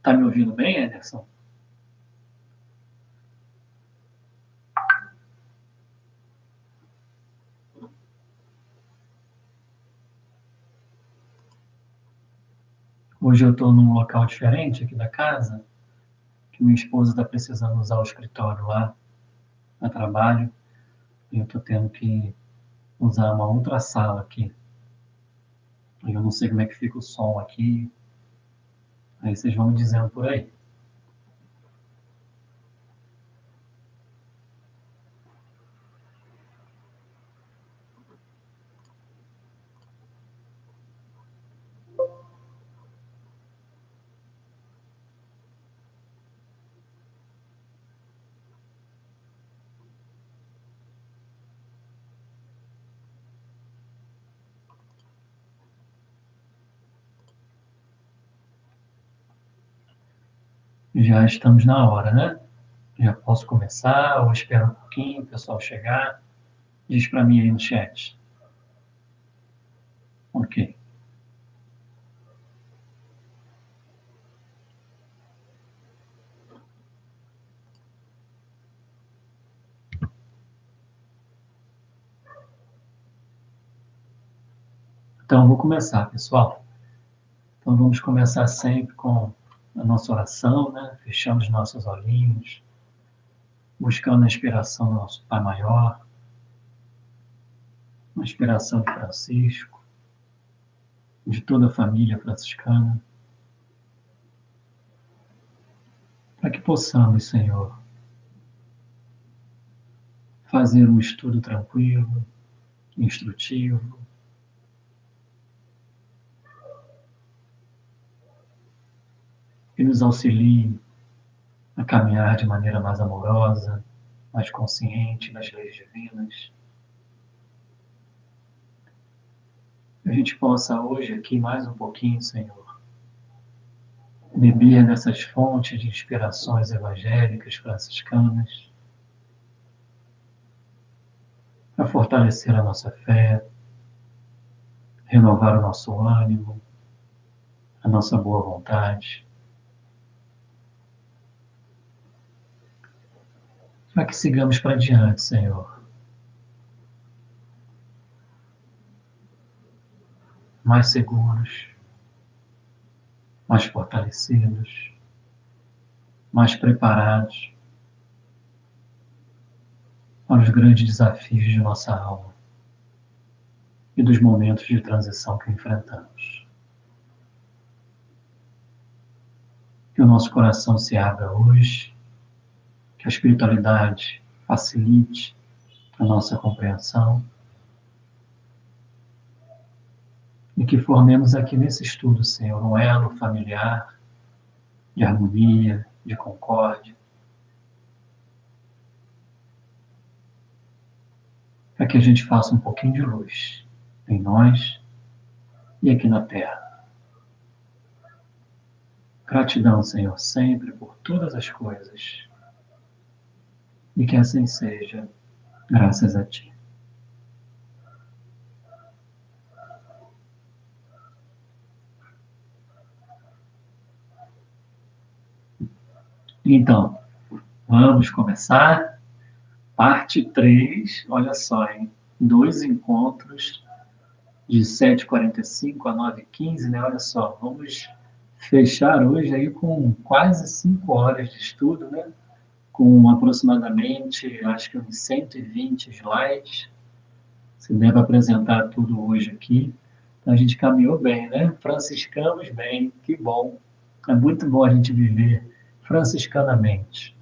Tá me ouvindo bem, Anderson? Hoje eu estou num local diferente aqui da casa, que minha esposa está precisando usar o escritório lá a trabalho, e eu estou tendo que usar uma outra sala aqui. Eu não sei como é que fica o som aqui, aí vocês vão me dizendo por aí. Já estamos na hora, né? Já posso começar ou esperar um pouquinho o pessoal chegar? Diz para mim aí no chat. Ok. Então, vou começar, pessoal. Então, vamos começar sempre com a nossa oração, né? Fechando os nossos olhinhos, buscando a inspiração do nosso Pai Maior, a inspiração de Francisco, de toda a família franciscana, para que possamos, Senhor, fazer um estudo tranquilo, instrutivo, que nos auxilie a caminhar de maneira mais amorosa, mais consciente das leis divinas. Que a gente possa hoje aqui mais um pouquinho, Senhor, beber dessas fontes de inspirações evangélicas franciscanas, para fortalecer a nossa fé, renovar o nosso ânimo, a nossa boa vontade, para que sigamos para diante, Senhor, mais seguros, mais fortalecidos, mais preparados para os grandes desafios de nossa alma e dos momentos de transição que enfrentamos. Que o nosso coração se abra hoje, que a espiritualidade facilite a nossa compreensão e que formemos aqui nesse estudo, Senhor, um elo familiar de harmonia, de concórdia, para que a gente faça um pouquinho de luz em nós e aqui na Terra. Gratidão, Senhor, sempre por todas as coisas. E que assim seja, graças a Ti. Então, vamos começar. Parte 3, olha só, hein? 2 encontros de 7h45 a 9h15, né? Olha só, vamos fechar hoje aí com quase 5 horas de estudo, né? Com aproximadamente, acho que uns 120 slides. Você deve apresentar tudo hoje aqui. Então a gente caminhou bem, né? Franciscamos bem, que bom. É muito bom a gente viver franciscanamente.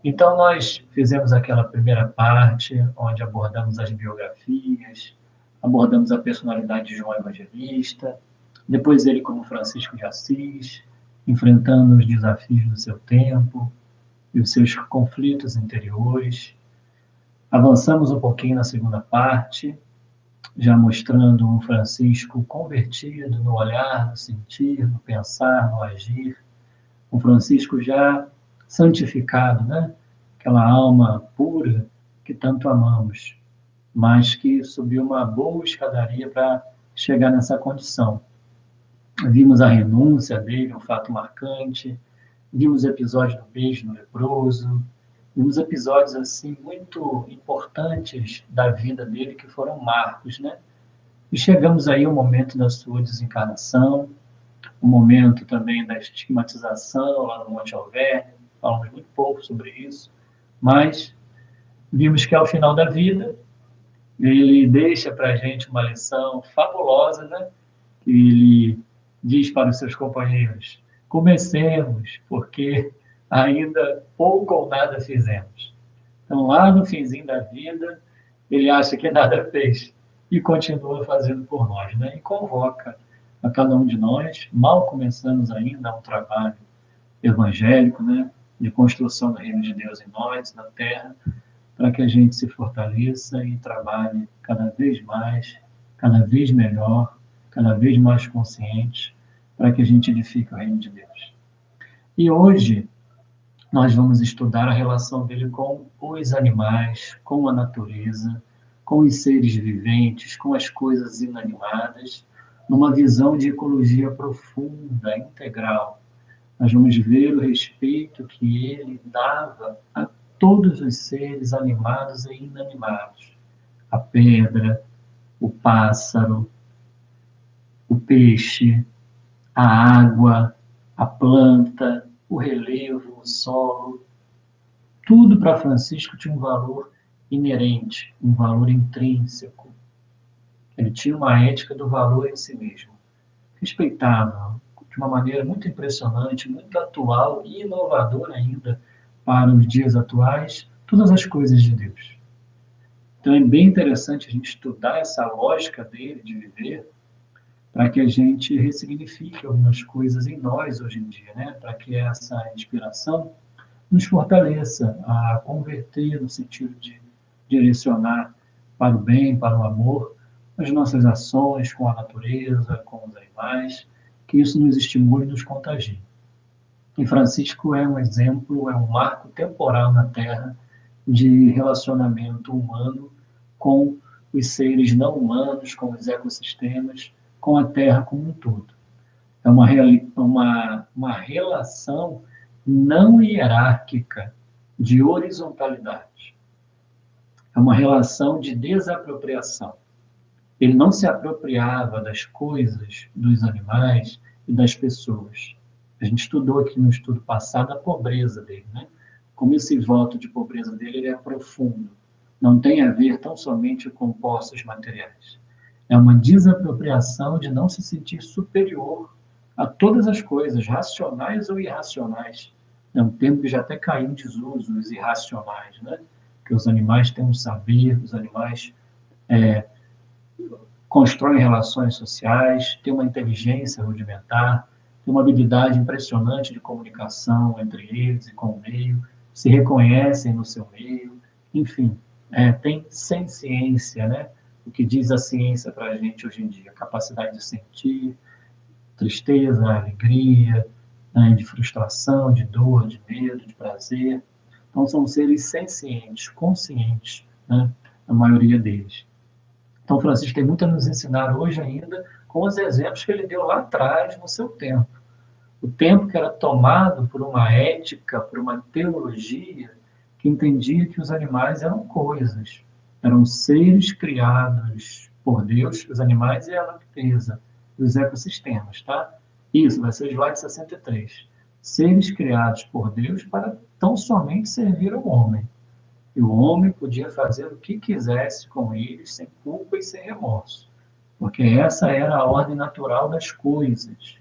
Então nós fizemos aquela primeira parte, onde abordamos as biografias, abordamos a personalidade de João Evangelista, depois ele como Francisco de Assis, enfrentando os desafios do seu tempo e os seus conflitos interiores. Avançamos um pouquinho na segunda parte, já mostrando um Francisco convertido no olhar, no sentir, no pensar, no agir. Um Francisco já santificado, né? Aquela alma pura que tanto amamos, mas que subiu uma boa escadaria para chegar nessa condição. Vimos a renúncia dele, um fato marcante, vimos episódios do beijo no leproso, vimos episódios assim muito importantes da vida dele que foram marcos, né? E chegamos aí ao momento da sua desencarnação, o momento também da estigmatização lá no Monte Alverne, falamos muito pouco sobre isso, mas vimos que ao final da vida ele deixa para a gente uma lição fabulosa, né? Que ele diz para os seus companheiros: comecemos, porque ainda pouco ou nada fizemos. Então, lá no finzinho da vida, ele acha que nada fez e continua fazendo por nós, né? E convoca a cada um de nós, mal começamos ainda um trabalho evangélico, né? De construção do reino de Deus em nós, na terra, para que a gente se fortaleça e trabalhe cada vez mais, cada vez melhor, cada vez mais consciente, para que a gente edifique o reino de Deus. E hoje nós vamos estudar a relação dele com os animais, com a natureza, com os seres viventes, com as coisas inanimadas, numa visão de ecologia profunda, integral. Nós vamos ver o respeito que ele dava a todos os seres animados e inanimados. A pedra, o pássaro, o peixe, a água, a planta, o relevo, o solo. Tudo para Francisco tinha um valor inerente, um valor intrínseco. Ele tinha uma ética do valor em si mesmo. Respeitava de uma maneira muito impressionante, muito atual e inovadora ainda para os dias atuais, todas as coisas de Deus. Então é bem interessante a gente estudar essa lógica dele de viver, para que a gente ressignifique algumas coisas em nós hoje em dia, né? Para que essa inspiração nos fortaleça a converter no sentido de direcionar para o bem, para o amor, as nossas ações com a natureza, com os animais, que isso nos estimule e nos contagie. E Francisco é um exemplo, é um marco temporal na Terra de relacionamento humano com os seres não humanos, com os ecossistemas, com a Terra como um todo. É uma relação não hierárquica de horizontalidade. É uma relação de desapropriação. Ele não se apropriava das coisas, dos animais e das pessoas. A gente estudou aqui no estudo passado a pobreza dele, né? Como esse voto de pobreza dele ele é profundo. Não tem a ver tão somente com posses materiais. É uma desapropriação de não se sentir superior a todas as coisas, racionais ou irracionais. É um termo que já até caiu em desuso, os irracionais, né? Que os animais têm um saber, os animais constroem relações sociais, têm uma inteligência rudimentar, têm uma habilidade impressionante de comunicação entre eles e com o meio, se reconhecem no seu meio, enfim, tem senciência, né? O que diz a ciência para a gente hoje em dia, a capacidade de sentir tristeza, alegria, né? De frustração, de dor, de medo, de prazer. Então, são seres sencientes, conscientes, né? A maioria deles. Então, Francisco tem muito a nos ensinar hoje ainda com os exemplos que ele deu lá atrás, no seu tempo. O tempo que era tomado por uma ética, por uma teologia que entendia que os animais eram coisas, eram seres criados por Deus, os animais e a natureza, os ecossistemas, tá? Isso, vai ser o slide 63. Seres criados por Deus para tão somente servir ao homem. E o homem podia fazer o que quisesse com eles, sem culpa e sem remorso, porque essa era a ordem natural das coisas.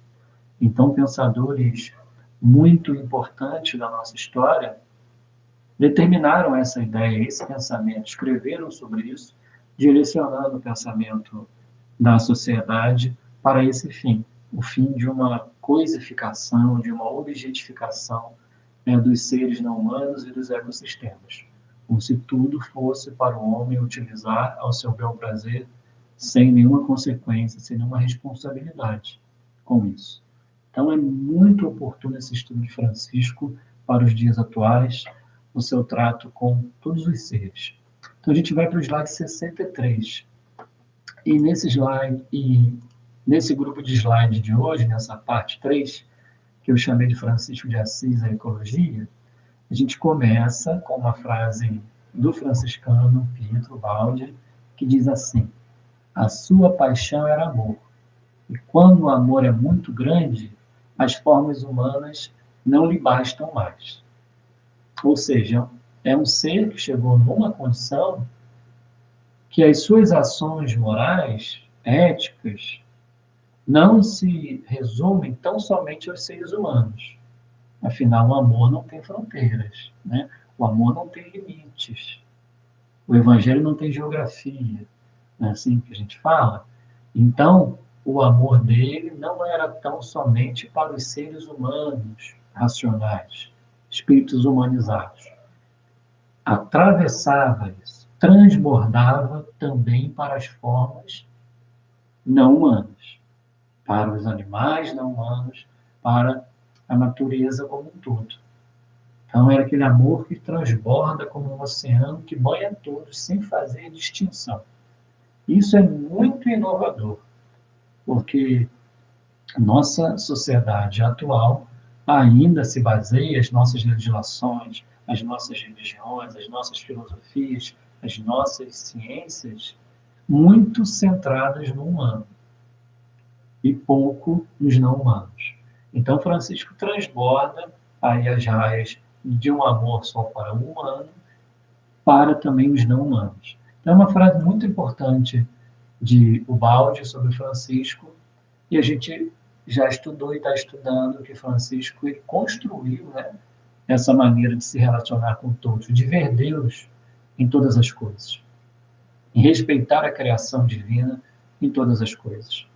Então, pensadores muito importantes da nossa história determinaram essa ideia, esse pensamento, escreveram sobre isso, direcionando o pensamento da sociedade para esse fim, o fim de uma coisificação, de uma objetificação, né, dos seres não humanos e dos ecossistemas, como se tudo fosse para o homem utilizar ao seu bel prazer, sem nenhuma consequência, sem nenhuma responsabilidade com isso. Então, é muito oportuno esse estudo de Francisco para os dias atuais, no seu trato com todos os seres. Então, a gente vai para o slide 63. E nesse slide, e nesse grupo de slides de hoje, nessa parte 3, que eu chamei de Francisco de Assis, a Ecologia, a gente começa com uma frase do franciscano Pietro Baldi, que diz assim: a sua paixão era amor. E quando o amor é muito grande, as formas humanas não lhe bastam mais. Ou seja, é um ser que chegou numa condição que as suas ações morais, éticas, não se resumem tão somente aos seres humanos. Afinal, o amor não tem fronteiras, né? O amor não tem limites. O evangelho não tem geografia, não é assim que a gente fala? Então, o amor dele não era tão somente para os seres humanos racionais, espíritos humanizados. Atravessava isso, transbordava também para as formas não humanas, para os animais não humanos, para a natureza como um todo. Então, era aquele amor que transborda como um oceano que banha todos sem fazer distinção. Isso é muito inovador, porque nossa sociedade atual ainda se baseia, as nossas legislações, as nossas religiões, as nossas filosofias, as nossas ciências, muito centradas no humano e pouco nos não humanos. Então, Francisco transborda aí as raias de um amor só para o humano, para também os não humanos. Então, é uma frase muito importante de Ubaldi sobre Francisco, e a gente já estudou e está estudando que Francisco ele construiu, né, essa maneira de se relacionar com todos, de ver Deus em todas as coisas, em respeitar a criação divina em todas as coisas.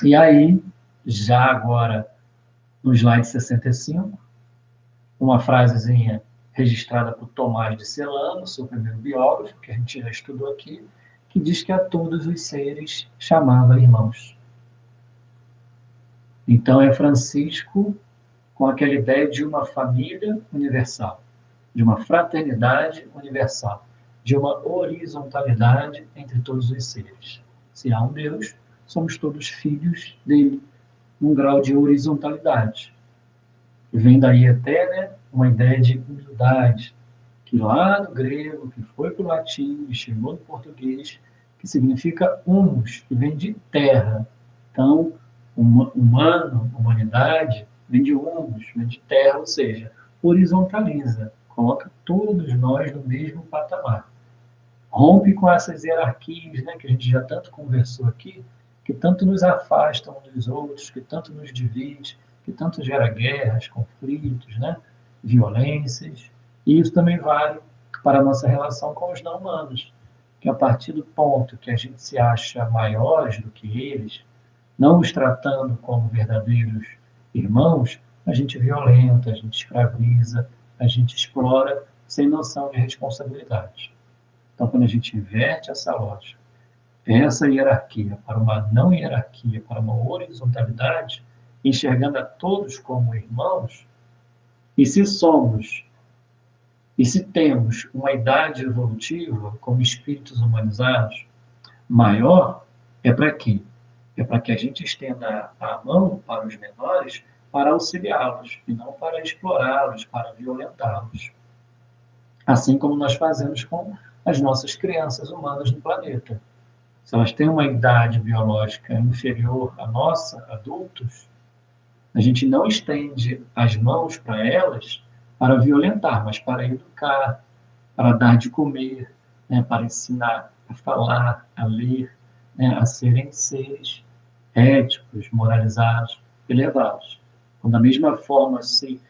E aí, já agora, no slide 65, uma frasezinha registrada por Tomás de Celano, seu primeiro biógrafo, que a gente já estudou aqui, que diz que a todos os seres chamava irmãos. Então, é Francisco com aquela ideia de uma família universal, de uma fraternidade universal. de uma horizontalidade entre todos os seres. Se há um Deus, somos todos filhos dele, num grau de horizontalidade. E vem daí até, né, uma ideia de humildade, que lá no grego, que foi para o latim e chegou no português, que significa humus, que vem de terra. Então, humano, humanidade, vem de humus, vem de terra, ou seja, horizontaliza, coloca todos nós no mesmo patamar. Rompe com essas hierarquias, né, que a gente já tanto conversou aqui, que tanto nos afastam uns dos outros, que tanto nos divide, que tanto gera guerras, conflitos, né, violências. E isso também vale para a nossa relação com os não-humanos, que a partir do ponto que a gente se acha maiores do que eles, não os tratando como verdadeiros irmãos, a gente violenta, a gente escraviza, a gente explora sem noção de responsabilidade. Então, quando a gente inverte essa lógica, essa hierarquia para uma não hierarquia, para uma horizontalidade, enxergando a todos como irmãos, e se somos, e se temos uma idade evolutiva, como espíritos humanizados, maior, é para quê? É para que a gente estenda a mão para os menores para auxiliá-los, e não para explorá-los, para violentá-los. Assim como nós fazemos com as nossas crianças humanas no planeta. Se elas têm uma idade biológica inferior à nossa, adultos, a gente não estende as mãos para elas para violentar, mas para educar, para dar de comer, né, para ensinar a falar, a ler, né, a serem seres éticos, moralizados, elevados. Então, da mesma forma, se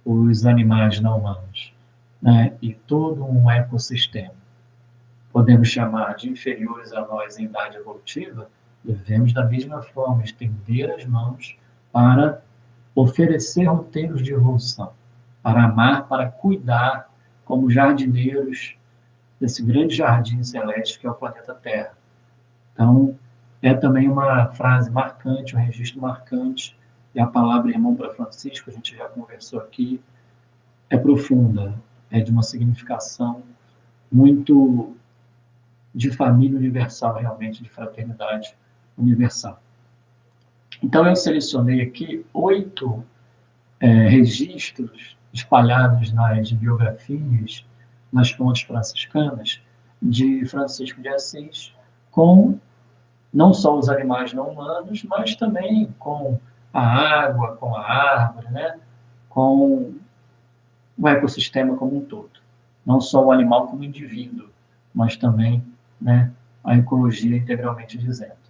os animais não humanos, né, e todo um ecossistema podemos chamar de inferiores a nós em idade evolutiva, devemos, da mesma forma, estender as mãos para oferecer roteiros de evolução, para amar, para cuidar, como jardineiros desse grande jardim celeste que é o planeta Terra. Então, é também uma frase marcante, um registro marcante, e a palavra irmão para Francisco, a gente já conversou aqui, é profunda, é de uma significação muito de família universal, realmente, de fraternidade universal. Então, eu selecionei aqui 8 registros espalhados nas biografias, nas fontes franciscanas, de Francisco de Assis, com não só os animais não humanos, mas também com a água, com a árvore, né? Com o ecossistema como um todo. Não só o animal como indivíduo, mas também, né, a ecologia integralmente dizendo.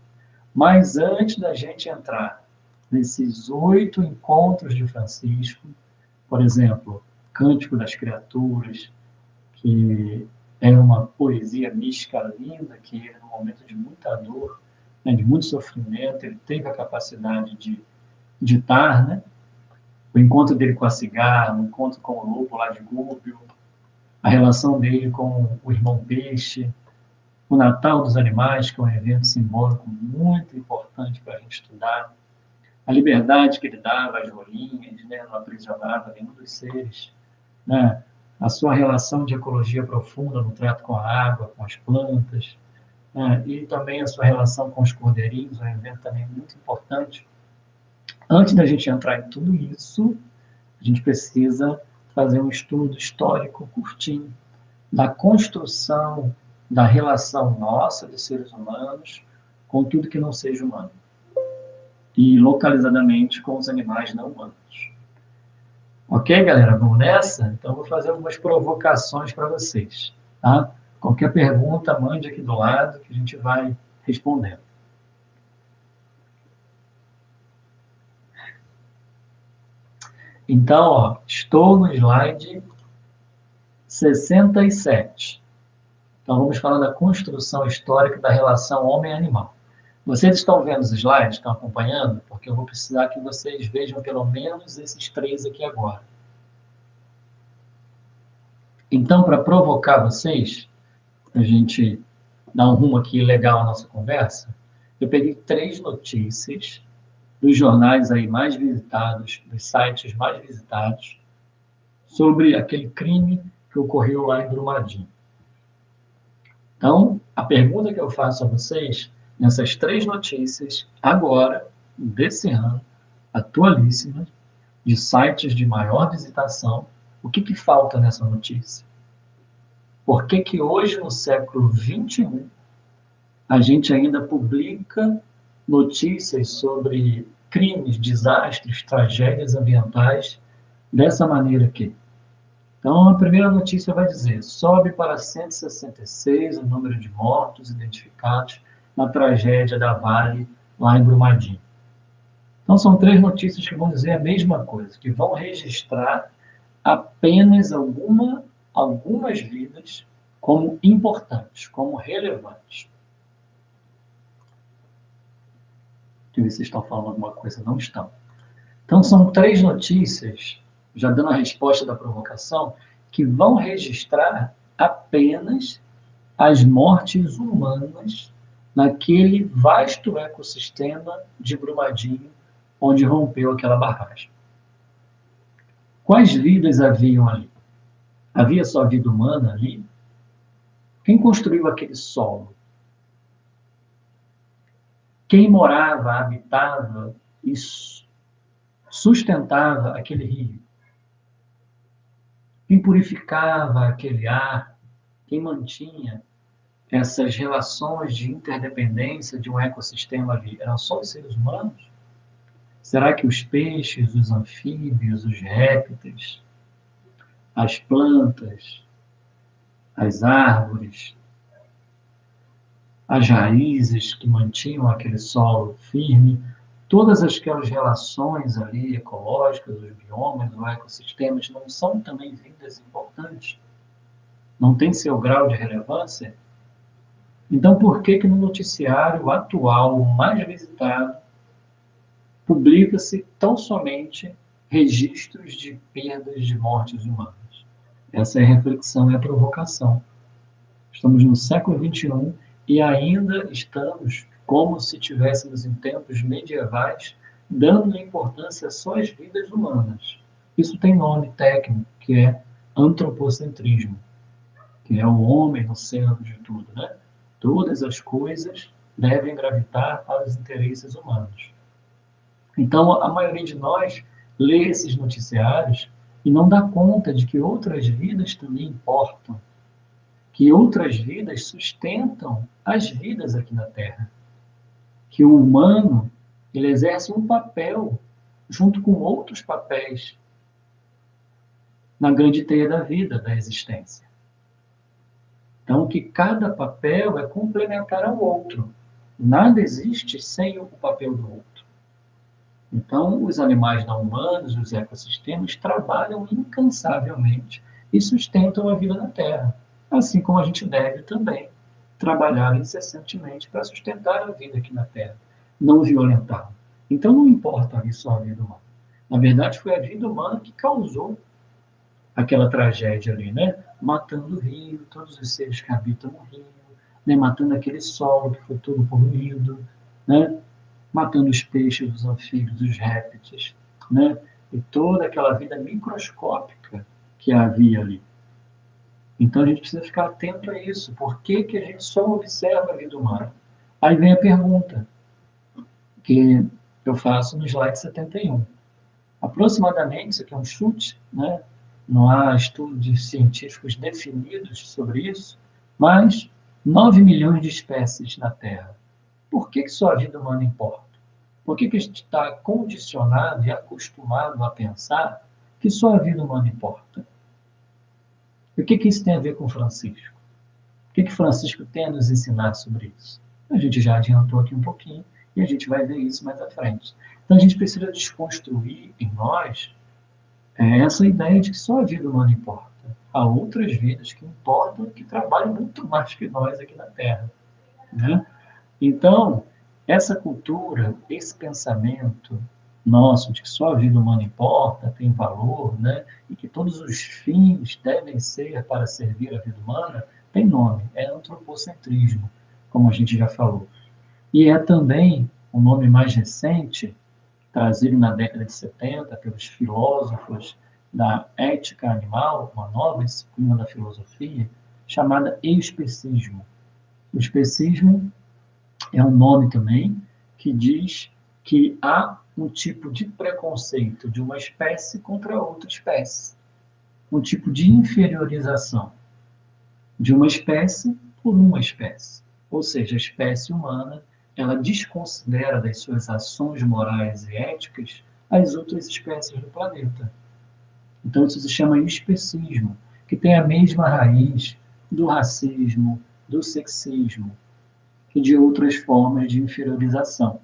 Mas antes da gente entrar nesses 8 encontros de Francisco, por exemplo, Cântico das Criaturas, que é uma poesia mística linda, que ele, no momento de muita dor, né, de muito sofrimento, ele teve a capacidade de ditar, né? O encontro dele com a cigarra, o encontro com o lobo lá de Gúbio, a relação dele com o irmão Peixe, o Natal dos Animais, que é um evento simbólico muito importante para a gente estudar, a liberdade que ele dava às rolinhas, né, não aprisionava nenhum dos seres, né, a sua relação de ecologia profunda no trato com a água, com as plantas, né, e também a sua relação com os cordeirinhos, um evento também muito importante. Antes da gente entrar em tudo isso, a gente precisa fazer um estudo histórico curtinho da construção da relação nossa, de seres humanos, com tudo que não seja humano. E localizadamente com os animais não humanos. Ok, galera? Vamos nessa? Então, vou fazer algumas provocações para vocês. Tá? Qualquer pergunta, mande aqui do lado que a gente vai respondendo. Então, ó, estou no slide 67. Então, vamos falar da construção histórica da relação homem-animal. Vocês estão vendo os slides? Estão acompanhando? Porque eu vou precisar que vocês vejam pelo menos esses 3 aqui agora. Então, para provocar vocês, a gente dar um rumo aqui legal à nossa conversa, eu peguei 3 notícias dos jornais aí mais visitados, dos sites mais visitados, sobre aquele crime que ocorreu lá em Brumadinho. Então, a pergunta que eu faço a vocês, nessas 3 notícias, agora, desse ano, atualíssimas, de sites de maior visitação, o que falta nessa notícia? Por que hoje, no século XXI, a gente ainda publica notícias sobre crimes, desastres, tragédias ambientais dessa maneira aqui? Então, a primeira notícia vai dizer: sobe para 166 o número de mortos identificados na tragédia da Vale, lá em Brumadinho. Então, são 3 notícias que vão dizer a mesma coisa, que vão registrar apenas algumas vidas como importantes, como relevantes. Deixa eu ver se vocês estão falando alguma coisa. Não estão. Então, são 3 notícias, já dando a resposta da provocação, que vão registrar apenas as mortes humanas naquele vasto ecossistema de Brumadinho, onde rompeu aquela barragem. Quais vidas haviam ali? Havia só vida humana ali? Quem construiu aquele solo? Quem morava, habitava e sustentava aquele rio? Quem purificava aquele ar? Quem mantinha essas relações de interdependência de um ecossistema ali? Eram só os seres humanos? Será que os peixes, os anfíbios, os répteis, as plantas, as árvores, as raízes que mantinham aquele solo firme, todas aquelas relações ali ecológicas, os biomas, os ecossistemas, não são também vidas importantes? Não tem seu grau de relevância? Então, por que no noticiário atual, o mais visitado, publica-se tão somente registros de perdas de mortes humanas? Essa é a reflexão e a provocação. Estamos no século XXI e ainda estamos como se estivéssemos em tempos medievais, dando importância só às vidas humanas. Isso tem nome técnico, que é antropocentrismo, que é o homem no centro de tudo, né? Todas as coisas devem gravitar para os interesses humanos. Então, a maioria de nós lê esses noticiários e não dá conta de que outras vidas também importam, que outras vidas sustentam as vidas aqui na Terra, que o humano ele exerce um papel junto com outros papéis na grande teia da vida, da existência. Então, que cada papel é complementar ao outro. Nada existe sem o papel do outro. Então, os animais não humanos, os ecossistemas, trabalham incansavelmente e sustentam a vida na Terra, assim como a gente deve também trabalhar incessantemente para sustentar a vida aqui na Terra, não violentá-la. Então, não importa ali só a vida humana. Na verdade, foi a vida humana que causou aquela tragédia ali, né? Matando o rio, todos os seres que habitam o rio, né? Matando aquele solo que foi todo poluído, né? Matando os peixes, os anfíbios, os répteis, né? E toda aquela vida microscópica que havia ali. Então a gente precisa ficar atento a isso. Por que a gente só observa a vida humana? Aí vem a pergunta que eu faço no slide 71. Aproximadamente, isso aqui é um chute, né? Não há estudos científicos definidos sobre isso, mas 9 milhões de espécies na Terra. Por que só a vida humana importa? Por que a gente está condicionado e acostumado a pensar que só a vida humana importa? E o que isso tem a ver com Francisco? O que Francisco tem a nos ensinar sobre isso? A gente já adiantou aqui um pouquinho e a gente vai ver isso mais à frente. Então a gente precisa desconstruir em nós essa ideia de que só a vida humana importa. Há outras vidas que importam e que trabalham muito mais que nós aqui na Terra, né? Então, essa cultura, esse pensamento nosso de que só a vida humana importa, tem valor, né? E que todos os fins devem ser para servir a vida humana, tem nome, é antropocentrismo, como a gente já falou. E é também um nome mais recente, trazido na década de 70 pelos filósofos da ética animal, uma nova disciplina da filosofia, chamada especismo. O especismo é um nome também que diz que há um tipo de preconceito de uma espécie contra outra espécie, um tipo de inferiorização de uma espécie por uma espécie. Ou seja, a espécie humana, ela desconsidera das suas ações morais e éticas as outras espécies do planeta. Então, isso se chama especismo, que tem a mesma raiz do racismo, do sexismo e de outras formas de inferiorização.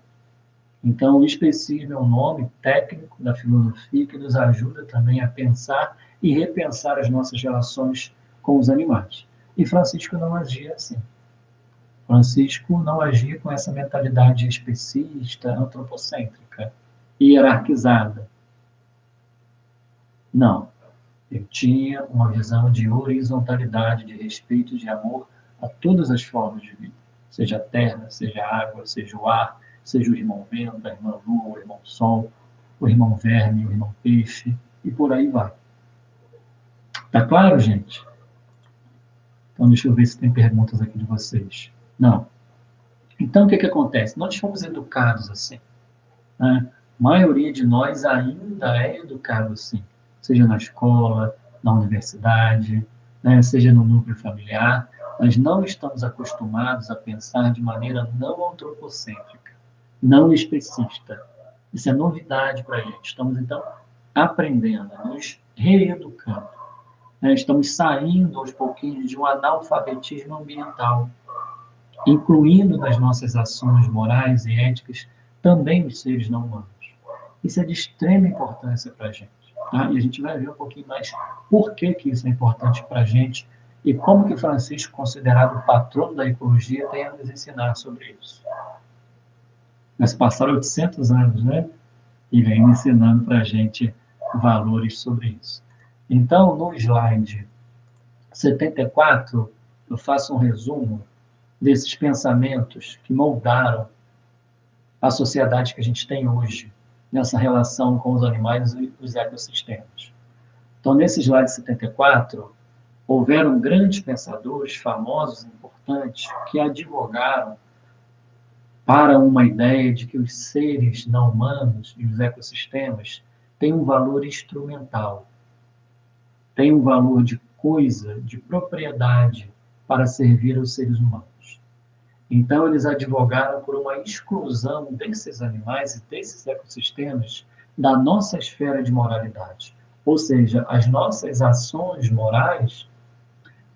Então, o especismo é um nome técnico da filosofia que nos ajuda também a pensar e repensar as nossas relações com os animais. E Francisco não agia assim. Francisco não agia com essa mentalidade especista, antropocêntrica, hierarquizada. Não. Ele tinha uma visão de horizontalidade, de respeito e de amor a todas as formas de vida. Seja a terra, seja a água, seja o ar, seja o irmão vento, a irmã lua, o irmão sol, o irmão verme, o irmão peixe, e por aí vai. Tá claro, gente? Então, deixa eu ver se tem perguntas aqui de vocês. Não. Então, o que acontece? Nós fomos educados assim. Né? A maioria de nós ainda é educado assim, seja na escola, na universidade, né? Seja no núcleo familiar. Nós não estamos acostumados a pensar de maneira não antropocêntrica, não especista. Isso é novidade para a gente. Estamos, então, aprendendo, nos reeducando. Né? Estamos saindo aos pouquinhos de um analfabetismo ambiental, incluindo nas nossas ações morais e éticas também os seres não humanos. Isso é de extrema importância para a gente. Tá? E a gente vai ver um pouquinho mais por que isso é importante para a gente e como que Francisco, considerado o patrono da ecologia, tem a nos ensinar sobre isso. Mas passaram 800 anos, né? E vem ensinando para a gente valores sobre isso. Então, no slide 74, eu faço um resumo desses pensamentos que moldaram a sociedade que a gente tem hoje, nessa relação com os animais e os ecossistemas. Então, nesse slide 74, houveram grandes pensadores, famosos, importantes, que advogaram para uma ideia de que os seres não humanos e os ecossistemas têm um valor instrumental, têm um valor de coisa, de propriedade para servir aos seres humanos. Então, eles advogaram por uma exclusão desses animais e desses ecossistemas da nossa esfera de moralidade. Ou seja, as nossas ações morais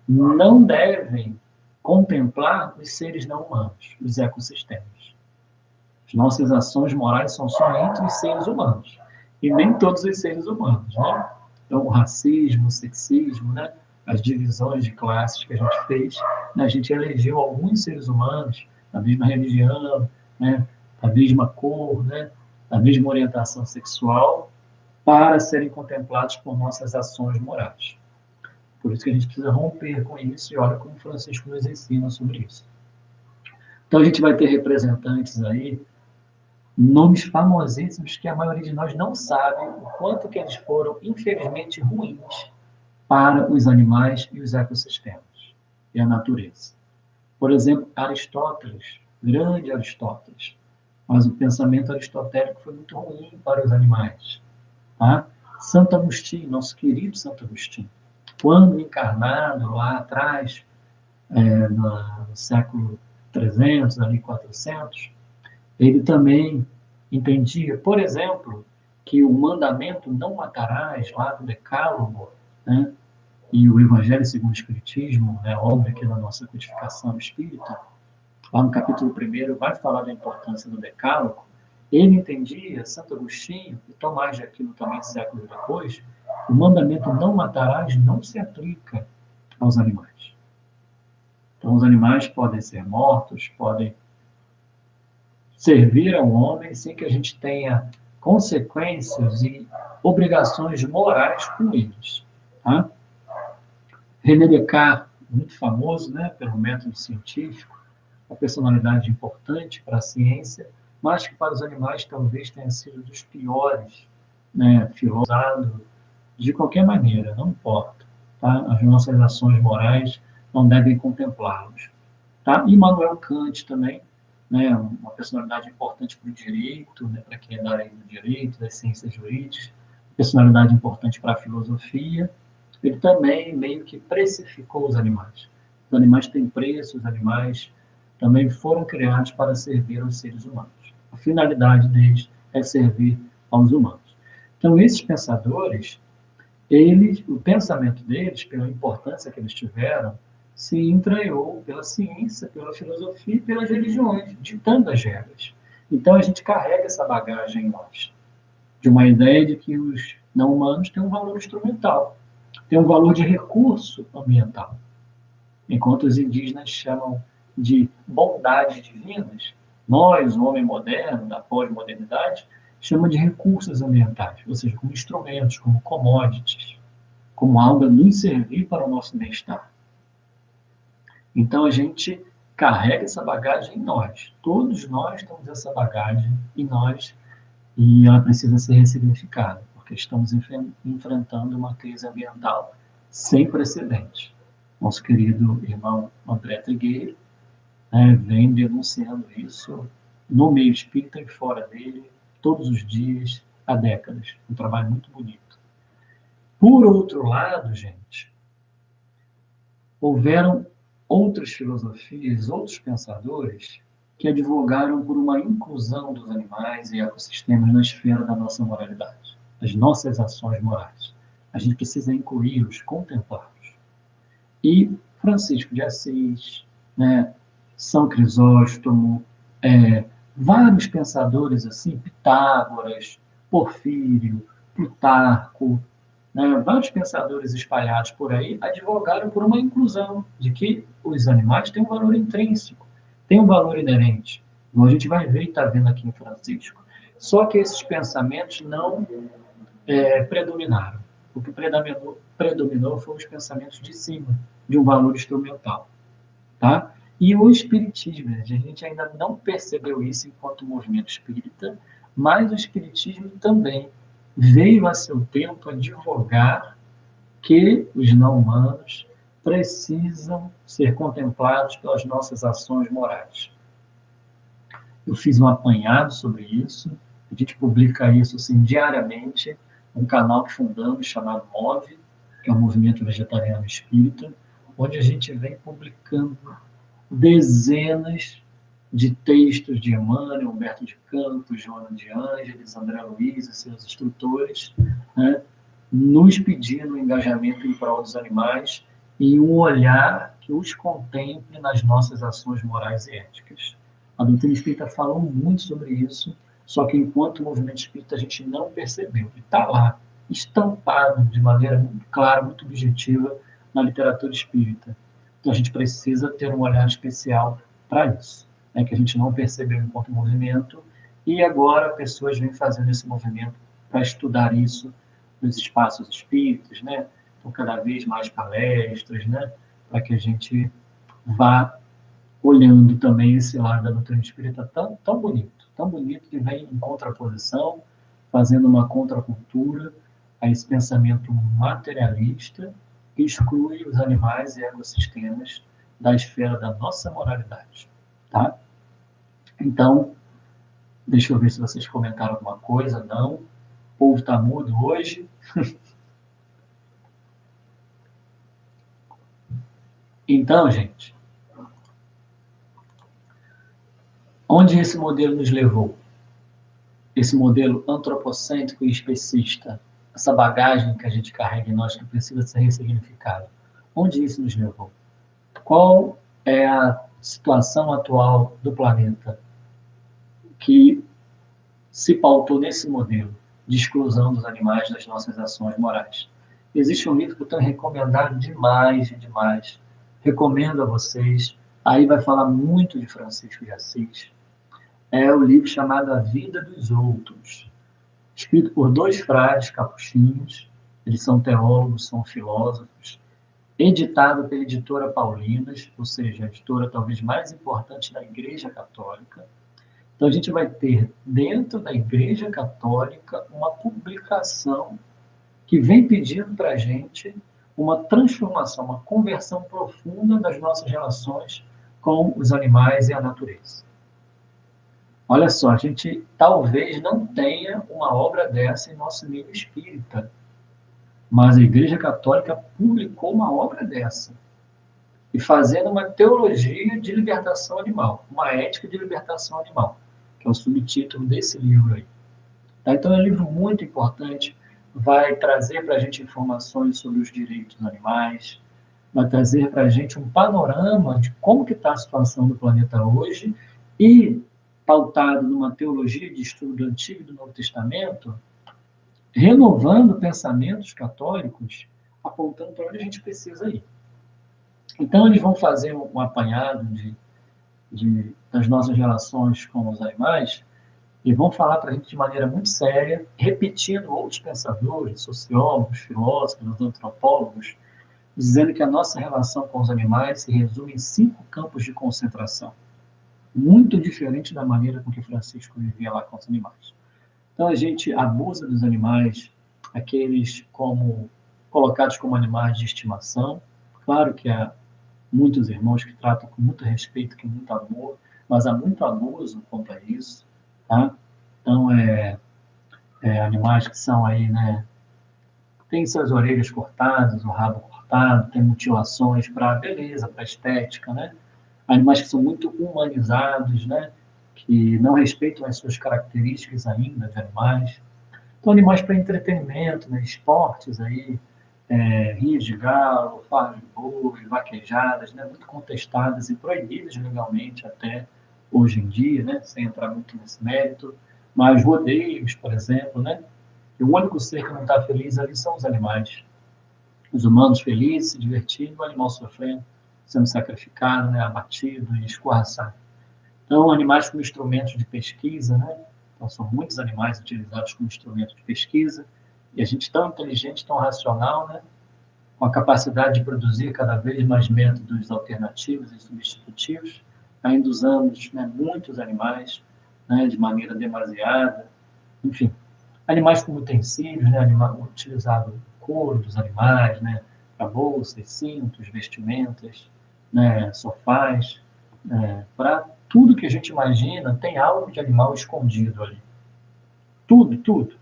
não devem contemplar os seres não humanos, os ecossistemas. As nossas ações morais são só entre os seres humanos, e nem todos os seres humanos, né? Então, o racismo, o sexismo, né? As divisões de classes que a gente fez, né? A gente elegeu alguns seres humanos da mesma religião, né? Da mesma cor, né? Da mesma orientação sexual, para serem contemplados por nossas ações morais. Por isso que a gente precisa romper com isso, e olha como Francisco nos ensina sobre isso. Então, a gente vai ter representantes aí, nomes famosíssimos que a maioria de nós não sabe o quanto que eles foram, infelizmente, ruins para os animais e os ecossistemas e a natureza. Por exemplo, Aristóteles, grande Aristóteles, mas o pensamento aristotélico foi muito ruim para os animais. Tá? Santo Agostinho, nosso querido Santo Agostinho, quando encarnado lá atrás, no século 300, ali 400, ele também entendia, por exemplo, que o mandamento não matarás, lá do Decálogo, né, e o Evangelho segundo o Espiritismo, né, obra aqui da nossa codificação espírita, lá no capítulo 1 vai falar da importância do Decálogo. Ele entendia, Santo Agostinho, e Tomás de Aquino também, séculos depois, o mandamento não matarás não se aplica aos animais. Então, os animais podem ser mortos, podem servir ao homem sem que a gente tenha consequências e obrigações morais com eles. Tá? René Descartes, muito famoso, né, pelo método científico, uma personalidade importante para a ciência, mas que para os animais talvez tenha sido dos piores, né, filósofos, de qualquer maneira, não importa. Tá? As nossas ações morais não devem contemplá-los. Tá? E Immanuel Kant também, né, uma personalidade importante para o direito, né, para quem é da área do direito, das ciências jurídicas, personalidade importante para a filosofia. Ele também meio que precificou os animais. Os animais têm preço, os animais também foram criados para servir aos seres humanos. A finalidade deles é servir aos humanos. Então, esses pensadores, eles, o pensamento deles, pela importância que eles tiveram, se entranhou pela ciência, pela filosofia e pelas religiões, ditando as regras. Então, a gente carrega essa bagagem em nós, de uma ideia de que os não humanos têm um valor instrumental, têm um valor de recurso ambiental, enquanto os indígenas chamam de bondades divinas, nós, o homem moderno, da pós-modernidade, chama de recursos ambientais, ou seja, como instrumentos, como commodities, como algo a nos servir para o nosso bem-estar. Então a gente carrega essa bagagem em nós. Todos nós temos essa bagagem em nós e ela precisa ser ressignificada, porque estamos enfrentando uma crise ambiental sem precedentes. Nosso querido irmão André Trigueiro, né, vem denunciando isso no meio espírita e fora dele, todos os dias, há décadas. Um trabalho muito bonito. Por outro lado, gente, houveram outras filosofias, outros pensadores que advogaram por uma inclusão dos animais e ecossistemas na esfera da nossa moralidade, das nossas ações morais. A gente precisa incluí-los, contemplá-los. E Francisco de Assis, né, São Crisóstomo, vários pensadores assim, Pitágoras, Porfírio, Plutarco, né, vários pensadores espalhados por aí advogaram por uma inclusão, de que os animais têm um valor intrínseco, têm um valor inerente. Como a gente vai ver e está vendo aqui em Francisco. Só que esses pensamentos não predominaram. O que predominou foram os pensamentos de cima, de um valor instrumental. Tá? E o Espiritismo, a gente ainda não percebeu isso enquanto movimento espírita, mas o Espiritismo também veio a seu tempo advogar que os não humanos precisam ser contemplados pelas nossas ações morais. Eu fiz um apanhado sobre isso, a gente publica isso assim, diariamente, um canal que fundamos chamado MOVE, que é o Movimento Vegetariano Espírita, onde a gente vem publicando dezenas de textos de Emmanuel, Humberto de Campos, Joana de Ângeles, André Luiz e seus instrutores, né, nos pedindo um engajamento em prol dos animais e um olhar que os contemple nas nossas ações morais e éticas. A doutrina espírita falou muito sobre isso, só que enquanto movimento espírita a gente não percebeu. E está lá, estampado de maneira muito clara, muito objetiva na literatura espírita. Então a gente precisa ter um olhar especial para isso, né, que a gente não percebeu enquanto movimento, e agora pessoas vêm fazendo esse movimento para estudar isso nos espaços espíritas, né? Então, cada vez mais palestras, né? Para que a gente vá olhando também esse lado da doutrina espírita tão bonito, que vem em contraposição, fazendo uma contracultura a esse pensamento materialista que exclui os animais e ecossistemas da esfera da nossa moralidade, tá? Então, deixa eu ver se vocês comentaram alguma coisa. Não. O povo está mudo hoje. Então, gente, onde esse modelo nos levou? Esse modelo antropocêntrico e especista, essa bagagem que a gente carrega em nós que precisa ser ressignificada. Onde isso nos levou? Qual é a situação atual do planeta que se pautou nesse modelo de exclusão dos animais das nossas ações morais? Existe um livro que eu tenho recomendado demais. Recomendo a vocês. Aí vai falar muito de Francisco de Assis. É o livro chamado A Vida dos Outros, escrito por dois frades capuchinhos. Eles são teólogos, são filósofos, editado pela editora Paulinas, ou seja, a editora talvez mais importante da Igreja Católica. Então, a gente vai ter, dentro da Igreja Católica, uma publicação que vem pedindo para a gente uma transformação, uma conversão profunda das nossas relações com os animais e a natureza. Olha só, a gente talvez não tenha uma obra dessa em nosso meio espírita, mas a Igreja Católica publicou uma obra dessa, e fazendo uma teologia de libertação animal, uma ética de libertação animal, que é o subtítulo desse livro aí. Tá? Então é um livro muito importante, vai trazer para a gente informações sobre os direitos dos animais, vai trazer para a gente um panorama de como que está a situação do planeta hoje e, pautado numa teologia de estudo do Antigo e do Novo Testamento, renovando pensamentos católicos, apontando para onde a gente precisa ir. Então, eles vão fazer um apanhado das nossas relações com os animais e vão falar para a gente de maneira muito séria, repetindo outros pensadores, sociólogos, filósofos, antropólogos, dizendo que a nossa relação com os animais se resume em 5 campos de concentração, muito diferente da maneira com que Francisco vivia lá com os animais. Então, a gente abusa dos animais, aqueles colocados como animais de estimação. Claro que há muitos irmãos que tratam com muito respeito, com muito amor, mas há muito abuso quanto a isso, tá? Então, animais que são aí, né, tem suas orelhas cortadas, o rabo cortado, tem mutilações para beleza, para estética, né? Animais que são muito humanizados, né? Que não respeitam as suas características ainda de animais. Então, animais para entretenimento, né? Esportes aí, rios de galo, farras de boi, vaquejadas, né? Muito contestadas e proibidas legalmente até hoje em dia, né? Sem entrar muito nesse mérito. Mas rodeios, por exemplo, né? E o único ser que não está feliz ali são os animais. Os humanos felizes, se divertindo, o animal sofrendo, sendo sacrificado, né? Abatido e escorraçado. Então, animais como instrumentos de pesquisa, né? Então, são muitos animais utilizados como instrumento de pesquisa, e a gente tão inteligente, tão racional, né? Com a capacidade de produzir cada vez mais métodos alternativos e substitutivos, ainda usamos, né, muitos animais, né, de maneira demasiada, enfim. Animais como utensílios, né, utilizado couro dos animais, né, para bolsas, cintos, vestimentas, né, sofás, para tudo que a gente imagina, tem algo de animal escondido ali. Tudo, tudo.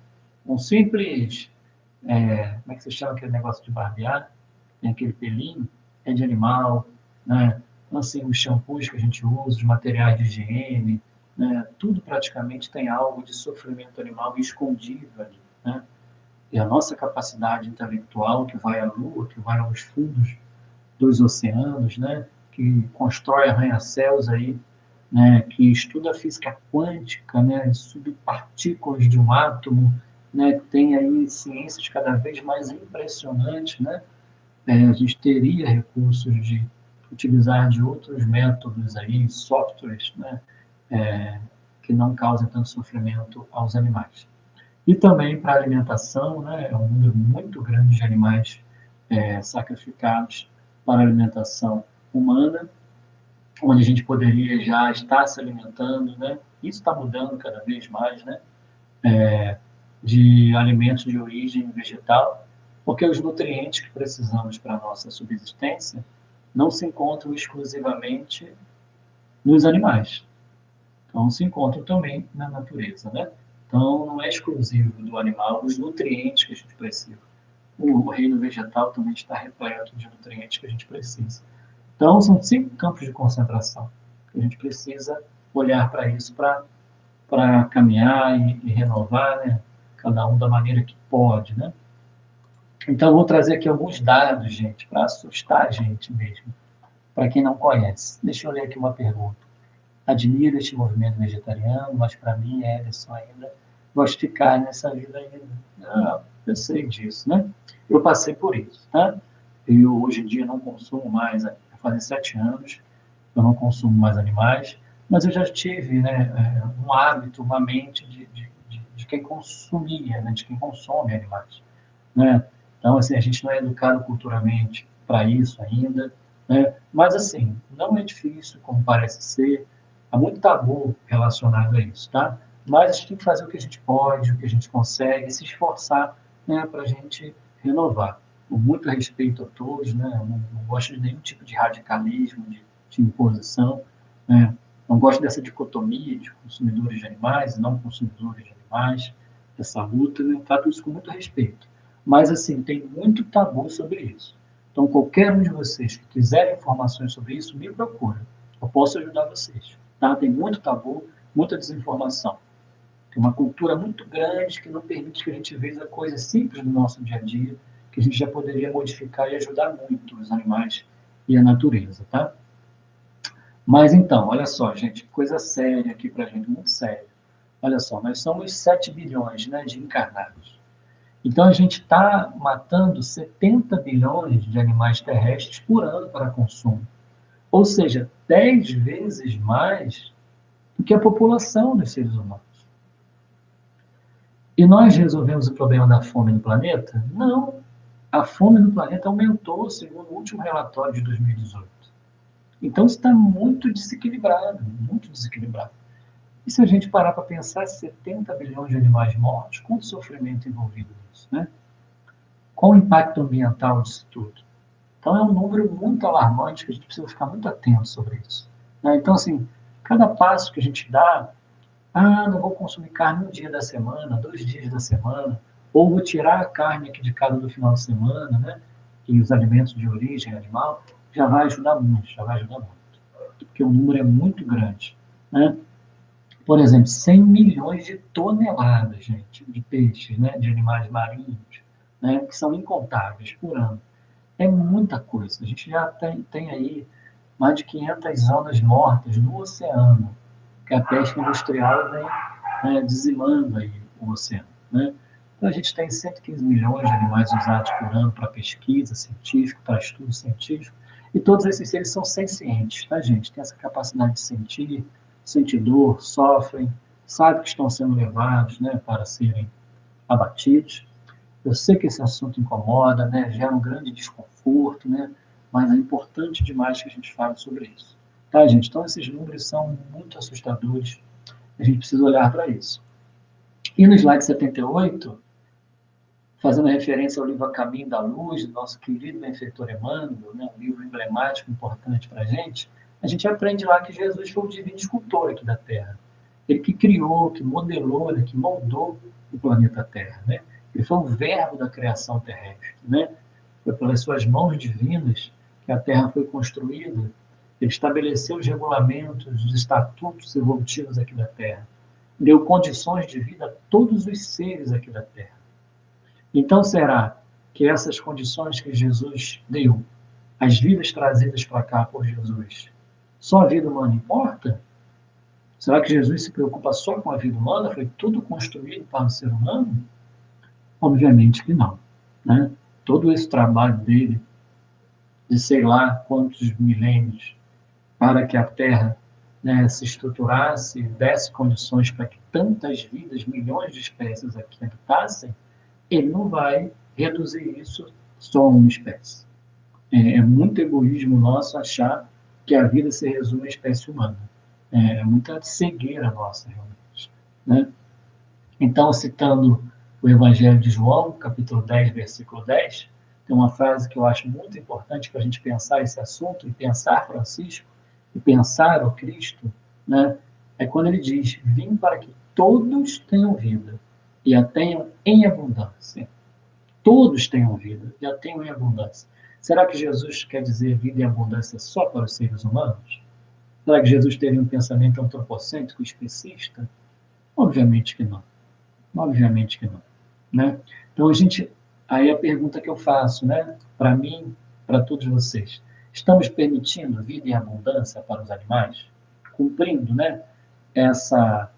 Um simples, como é que se chama aquele negócio de barbear? Tem aquele pelinho, é de animal, né? Então, assim, os shampoos que a gente usa, os materiais de higiene, né? Tudo praticamente tem algo de sofrimento animal escondido ali, né? E a nossa capacidade intelectual, que vai à lua, que vai aos fundos dos oceanos, né? Que constrói arranha-céus aí, né? Que estuda a física quântica, né? Subpartículas de um átomo, né? Tem aí ciências cada vez mais impressionantes, né? A gente teria recursos de utilizar de outros métodos aí, softwares, né? Que não causem tanto sofrimento aos animais. E também para alimentação, né? É um número muito grande de animais sacrificados para alimentação humana, onde a gente poderia já estar se alimentando, né? Isso está mudando cada vez mais, né? De alimentos de origem vegetal, porque os nutrientes que precisamos para a nossa subsistência não se encontram exclusivamente nos animais, então se encontram também na natureza, né? Então não é exclusivo do animal os nutrientes que a gente precisa. O reino vegetal também está repleto de nutrientes que a gente precisa. Então são 5 campos de concentração que a gente precisa olhar para isso para caminhar e renovar, né? Cada um da maneira que pode, né? Então, vou trazer aqui alguns dados, gente, para assustar a gente mesmo, para quem não conhece. Deixa eu ler aqui uma pergunta. Admiro este movimento vegetariano, mas para mim, Ederson, ainda gosto de carne nessa vida ainda. Ah, eu sei disso, né? Eu passei por isso, tá? Eu, hoje em dia, não consumo mais, fazem 7 anos, eu não consumo mais animais, mas eu já tive, né, um hábito, uma mente de quem consumia, né, de quem consome animais, né? Então, assim, a gente não é educado culturalmente para isso ainda, né? Mas, assim, não é difícil, como parece ser. Há muito tabu relacionado a isso, tá? Mas a gente tem que fazer o que a gente pode, o que a gente consegue, e se esforçar, né, para a gente renovar. Com muito respeito a todos, né? Eu não gosto de nenhum tipo de radicalismo, de imposição, né? Não gosto dessa dicotomia de consumidores de animais e não consumidores de animais, essa luta, né? Trato isso com muito respeito. Mas, assim, tem muito tabu sobre isso. Então, qualquer um de vocês que quiser informações sobre isso, me procura. Eu posso ajudar vocês. Tá? Tem muito tabu, muita desinformação. Tem uma cultura muito grande que não permite que a gente veja coisas simples do nosso dia a dia, que a gente já poderia modificar e ajudar muito os animais e a natureza, tá? Mas então, olha só, gente, coisa séria aqui pra gente, muito séria. Olha só, nós somos 7 bilhões, né, de encarnados. Então a gente está matando 70 bilhões de animais terrestres por ano para consumo. Ou seja, 10 vezes mais do que a população dos seres humanos. E nós resolvemos o problema da fome no planeta? Não. A fome no planeta aumentou, segundo o último relatório de 2018. Então está muito desequilibrado, muito desequilibrado. E se a gente parar para pensar, 70 bilhões de animais mortos, quanto sofrimento envolvido nisso, né? Qual o impacto ambiental disso tudo? Então é um número muito alarmante que a gente precisa ficar muito atento sobre isso, né? Então, assim, cada passo que a gente dá, não vou consumir carne um dia da semana, 2 dias da semana, ou vou tirar a carne aqui de casa do final de semana, né? E os alimentos de origem animal, já vai ajudar muito, já vai ajudar muito. Porque o número é muito grande, né? Por exemplo, 100 milhões de toneladas, gente, de peixes, né? De animais marinhos, né? Que são incontáveis por ano. É muita coisa. A gente já tem aí mais de 500 zonas mortas no oceano, que a pesca industrial vem, né, dizimando aí o oceano, né? Então a gente tem 115 milhões de animais usados por ano para pesquisa científica, para estudo científico, e todos esses seres são sencientes, tá, gente? Tem essa capacidade de sentir dor, sofrem, sabem que estão sendo levados, né, para serem abatidos. Eu sei que esse assunto incomoda, né, gera um grande desconforto, né, mas é importante demais que a gente fale sobre isso. Tá, gente? Então, esses números são muito assustadores. A gente precisa olhar para isso. E no slide 78, fazendo referência ao livro A Caminho da Luz, do nosso querido benfeitor Emmanuel, né, um livro emblemático, importante para a gente aprende lá que Jesus foi o divino escultor aqui da Terra. Ele que criou, que modelou, né, que moldou o planeta Terra, né? Ele foi o verbo da criação terrestre, né? Foi pelas suas mãos divinas que a Terra foi construída. Ele estabeleceu os regulamentos, os estatutos evolutivos aqui da Terra. Deu condições de vida a todos os seres aqui da Terra. Então, será que essas condições que Jesus deu, as vidas trazidas para cá por Jesus, só a vida humana importa? Será que Jesus se preocupa só com a vida humana? Foi tudo construído para o ser humano? Obviamente que não, né? Todo esse trabalho dele, de sei lá quantos milênios, para que a Terra, né, se estruturasse, desse condições para que tantas vidas, milhões de espécies aqui habitassem, ele não vai reduzir isso só a uma espécie. É muito egoísmo nosso achar que a vida se resume à espécie humana. É muita cegueira nossa, realmente, né? Então, citando o Evangelho de João, capítulo 10, versículo 10, tem uma frase que eu acho muito importante para a gente pensar esse assunto, e pensar Francisco, e pensar o Cristo, né? É quando ele diz: vim para que todos tenham vida, e a tenham em abundância. Todos tenham vida, e a tenham em abundância. Será que Jesus quer dizer vida em abundância só para os seres humanos? Será que Jesus teria um pensamento antropocêntrico especista? Obviamente que não. Obviamente que não, né? Então aí a pergunta que eu faço, né, para mim, para todos vocês, estamos permitindo vida em abundância para os animais, cumprindo, né, essa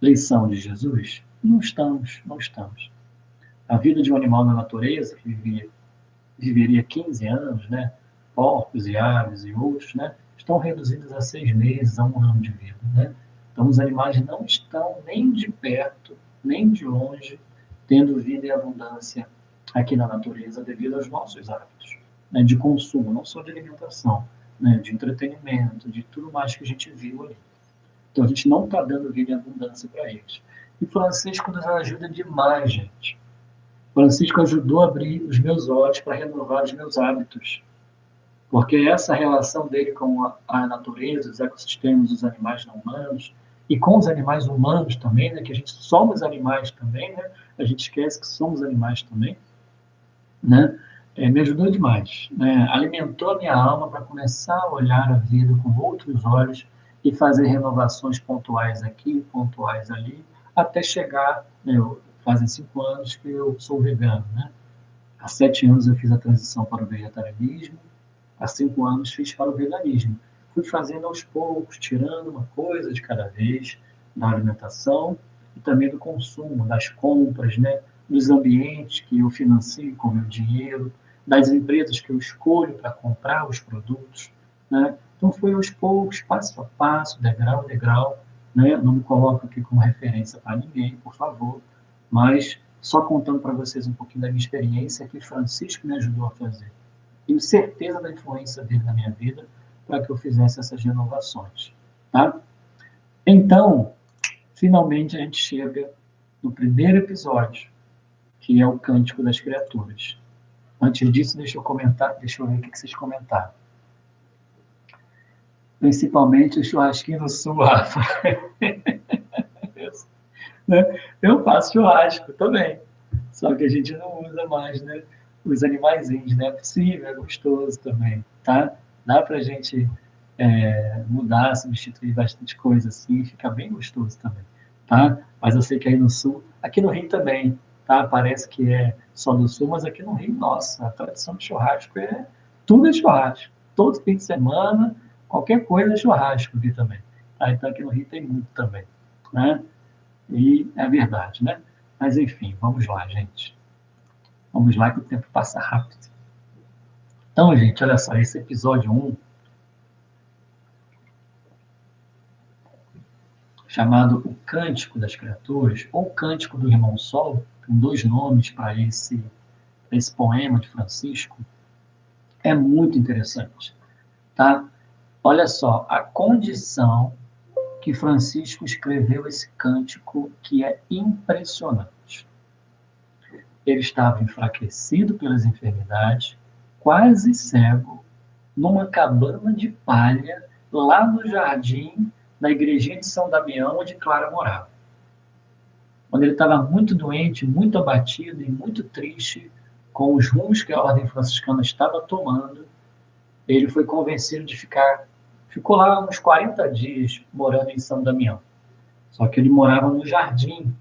lição de Jesus? Não estamos, não estamos. A vida de um animal na natureza que viveria 15 anos, né, porcos e aves e outros, né, estão reduzidas a 6 meses, a 1 ano de vida, né? Então os animais não estão nem de perto, nem de longe, tendo vida em abundância aqui na natureza devido aos nossos hábitos, né, de consumo, não só de alimentação, né, de entretenimento, de tudo mais que a gente viu ali. Então a gente não está dando vida em abundância para eles. E Francisco nos ajuda demais, gente. Francisco ajudou a abrir os meus olhos para renovar os meus hábitos. Porque essa relação dele com a natureza, os ecossistemas, os animais não humanos, e com os animais humanos também, né, que a gente somos animais também, né, a gente esquece que somos animais também, né, me ajudou demais, né, alimentou a minha alma para começar a olhar a vida com outros olhos e fazer renovações pontuais aqui, pontuais ali, até chegar, né, fazem 5 anos que eu sou vegano, né, há 7 anos eu fiz a transição para o vegetarianismo, há 5 anos fiz para o veganismo. Fui fazendo aos poucos, tirando uma coisa de cada vez da alimentação e também do consumo, das compras, né? Dos ambientes que eu financio com o meu dinheiro, das empresas que eu escolho para comprar os produtos. Né? Então foi aos poucos, passo a passo, degrau a degrau. Né? Não me coloco aqui como referência para ninguém, por favor, mas só contando para vocês um pouquinho da minha experiência que Francisco me ajudou a fazer. Tenho certeza da influência dele na minha vida para que eu fizesse essas renovações. Tá? Então, finalmente a gente chega no primeiro episódio, que é o Cântico das Criaturas. Antes disso, deixa eu comentar, deixa eu ver o que vocês comentaram. Principalmente o churrasquinho no sul, Rafa. Eu faço churrasco também, só que a gente não usa mais, né? Os animaizinhos, né? É possível, é gostoso também, tá? Dá pra gente mudar, substituir bastante coisa assim, fica bem gostoso também, tá? Mas eu sei que aí no sul, aqui no Rio também, tá? Parece que é só do sul, mas aqui no Rio, nossa, a tradição de churrasco tudo é churrasco. Todo fim de semana, qualquer coisa é churrasco aqui também. Tá? Então aqui no Rio tem muito também, né? E é verdade, né? Mas enfim, vamos lá, gente. Vamos lá que o tempo passa rápido. Então, gente, olha só, esse episódio 1, chamado O Cântico das Criaturas, ou Cântico do Irmão Sol, tem 2 nomes para esse poema de Francisco, é muito interessante, tá? Olha só, a condição que Francisco escreveu esse cântico que é impressionante. Ele estava enfraquecido pelas enfermidades, quase cego, numa cabana de palha, lá no jardim da igrejinha de São Damião, onde Clara morava. Quando ele estava muito doente, muito abatido e muito triste com os rumos que a ordem franciscana estava tomando, ele foi convencido de ficou lá uns 40 dias morando em São Damião. Só que ele morava no jardim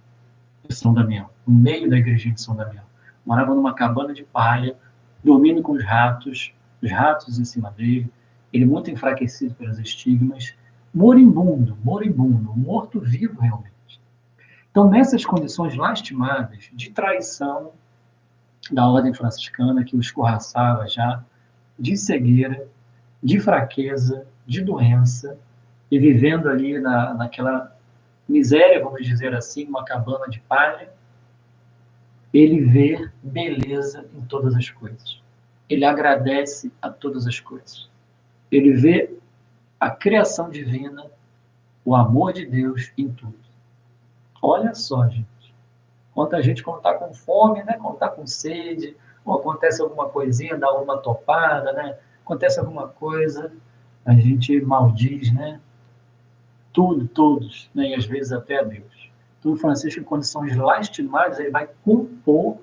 de São Damião, no meio da igrejinha de São Damião. Morava numa cabana de palha, dormindo com os ratos em cima dele, ele muito enfraquecido pelos estigmas, moribundo, morto-vivo realmente. Então, nessas condições lastimáveis de traição da ordem franciscana, que o escorraçava já, de cegueira, de fraqueza, de doença, e vivendo ali naquela miséria, vamos dizer assim, uma cabana de palha, ele vê beleza em todas as coisas. Ele agradece a todas as coisas. Ele vê a criação divina, o amor de Deus em tudo. Olha só, gente. Quanta gente, quando está com fome, né? Quando está com sede, ou acontece alguma coisinha, dá uma topada, né? Acontece alguma coisa, a gente maldiz, né? Tudo, todos, né? E às vezes até a Deus. Então, Francisco, em condições lastimáveis, ele vai compor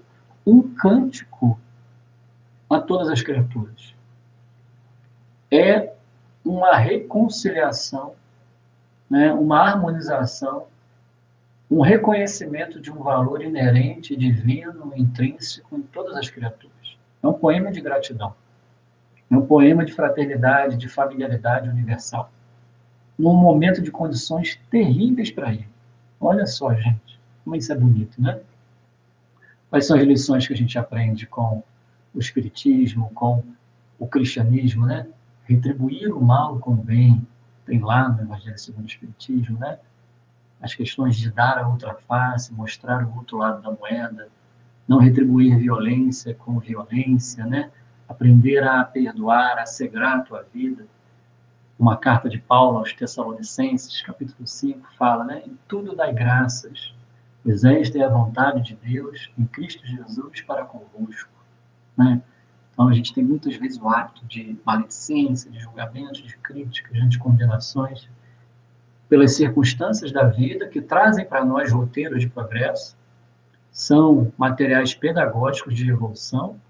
um cântico a todas as criaturas. É uma reconciliação, né? Uma harmonização, um reconhecimento de um valor inerente, divino, intrínseco em todas as criaturas. É um poema de gratidão. É um poema de fraternidade, de familiaridade universal. Num momento de condições terríveis para ele. Olha só, gente, como isso é bonito, né? Quais são as lições que a gente aprende com o Espiritismo, com o cristianismo, né? Retribuir o mal com o bem, tem lá no Evangelho segundo o Espiritismo, né? As questões de dar a outra face, mostrar o outro lado da moeda, não retribuir violência com violência, né? Aprender a perdoar, a ser grato à vida. Uma carta de Paulo aos Tessalonicenses, capítulo 5, fala, né? Em tudo dai graças, pois esta é a vontade de Deus em Cristo Jesus para convosco, né? Então, a gente tem muitas vezes o hábito de maledicência, de julgamentos, de críticas, de condenações, pelas circunstâncias da vida que trazem para nós roteiros de progresso, são materiais pedagógicos de evolução,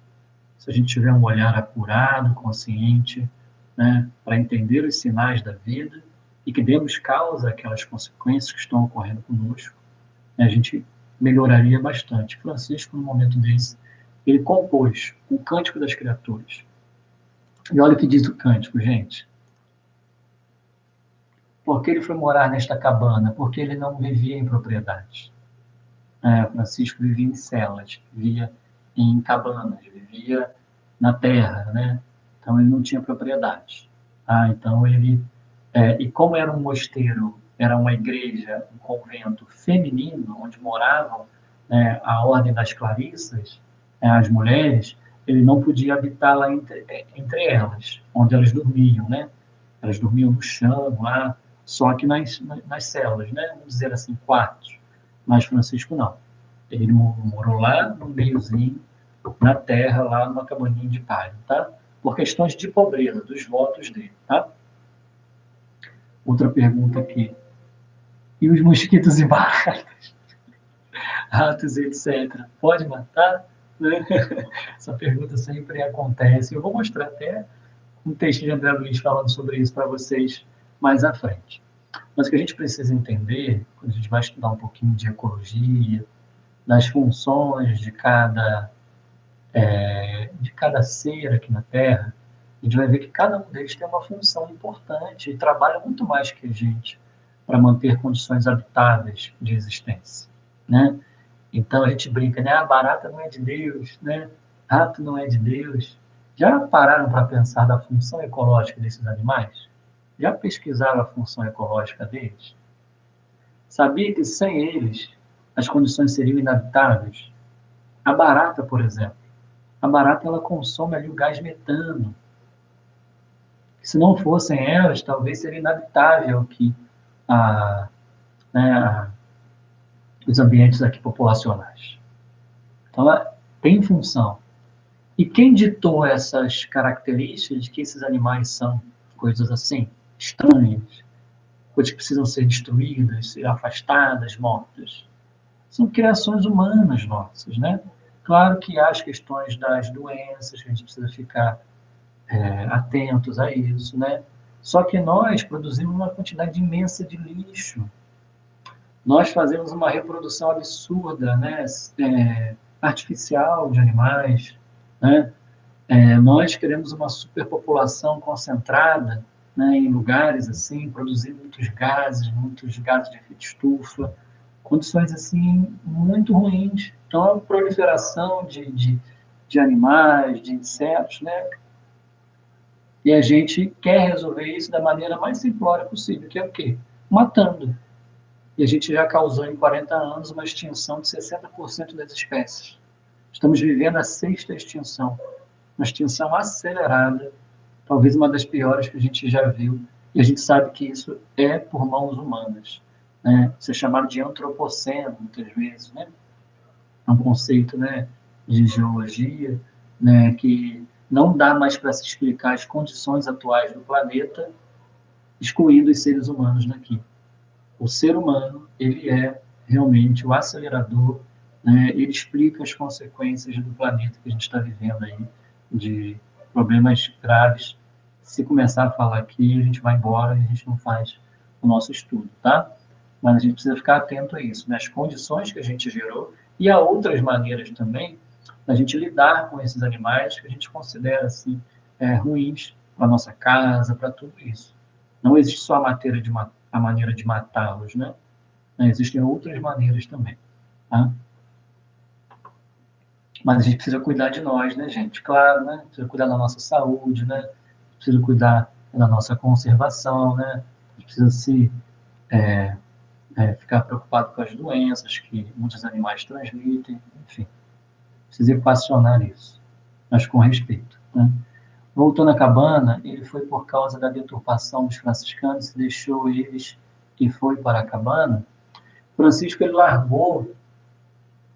se a gente tiver um olhar apurado, consciente, né, para entender os sinais da vida e que demos causa àquelas consequências que estão ocorrendo conosco, né, a gente melhoraria bastante. Francisco, no momento desse, ele compôs o Cântico das Criaturas. E olha o que diz o cântico, gente. Por que ele foi morar nesta cabana? Porque ele não vivia em propriedades. Francisco vivia em celas, vivia em cabanas, vivia na terra, né? Então ele não tinha propriedade. Então ele e como era um mosteiro, era uma igreja, um convento feminino onde moravam, né, a ordem das Clarissas, as mulheres, ele não podia habitar lá entre elas, onde elas dormiam, né? Elas dormiam no chão lá, só que nas celas, né? Vamos dizer assim, quartos. Mas Francisco não. Ele morou lá no meiozinho, na terra, lá numa cabaninha de palha, tá? Por questões de pobreza, dos votos dele, tá? Outra pergunta aqui. E os mosquitos e baratas? Ratos, etc. Pode matar? Essa pergunta sempre acontece. Eu vou mostrar até um texto de André Luiz falando sobre isso para vocês mais à frente. Mas o que a gente precisa entender, quando a gente vai estudar um pouquinho de ecologia, das funções de cada ser aqui na Terra, a gente vai ver que cada um deles tem uma função importante e trabalha muito mais que a gente para manter condições habitáveis de existência, né? Então a gente brinca, né? A barata não é de Deus, né? Rato não é de Deus. Já pararam para pensar da função ecológica desses animais? Já pesquisaram a função ecológica deles? Sabia que sem eles as condições seriam inabitáveis? A barata, por exemplo, a barata ela consome ali o gás metano. Se não fossem elas, talvez seria inabitável aqui a, né, os ambientes aqui populacionais. Então, ela tem função. E quem ditou essas características de que esses animais são coisas assim, estranhas, coisas que precisam ser destruídas, ser afastadas, mortas? São criações humanas nossas, né? Claro que há as questões das doenças, que a gente precisa ficar atentos a isso, né? Só que nós produzimos uma quantidade imensa de lixo. Nós fazemos uma reprodução absurda, né? Artificial de animais, né? Nós queremos uma superpopulação concentrada, né, em lugares assim, produzindo muitos gases de efeito estufa, condições assim muito ruins. Então, a proliferação de animais, de insetos, né? E a gente quer resolver isso da maneira mais simplória possível, que é o quê? Matando. E a gente já causou em 40 anos uma extinção de 60% das espécies. Estamos vivendo a sexta extinção, uma extinção acelerada, talvez uma das piores que a gente já viu. E a gente sabe que isso é por mãos humanas, né? Isso é chamado de antropoceno, muitas vezes, né? É um conceito, né, de geologia, né, que não dá mais para se explicar as condições atuais do planeta, excluindo os seres humanos daqui. O ser humano, ele é realmente o acelerador, né, ele explica as consequências do planeta que a gente está vivendo aí, de problemas graves. Se começar a falar aqui, a gente vai embora e a gente não faz o nosso estudo, tá? Mas a gente precisa ficar atento a isso, né? As condições que a gente gerou e há outras maneiras também da gente lidar com esses animais que a gente considera assim ruins para nossa casa, para tudo isso. Não existe só a maneira de matá-los, né? Existem outras maneiras também, tá? Mas a gente precisa cuidar de nós, né, gente? Claro, né? Precisa cuidar da nossa saúde, né? Precisa cuidar da nossa conservação, né? A gente precisa se ficar preocupado com as doenças que muitos animais transmitem, enfim, precisa equacionar isso, mas com respeito, né? Voltando à cabana, ele foi por causa da deturpação dos franciscanos, deixou eles e foi para a cabana. Francisco, ele largou,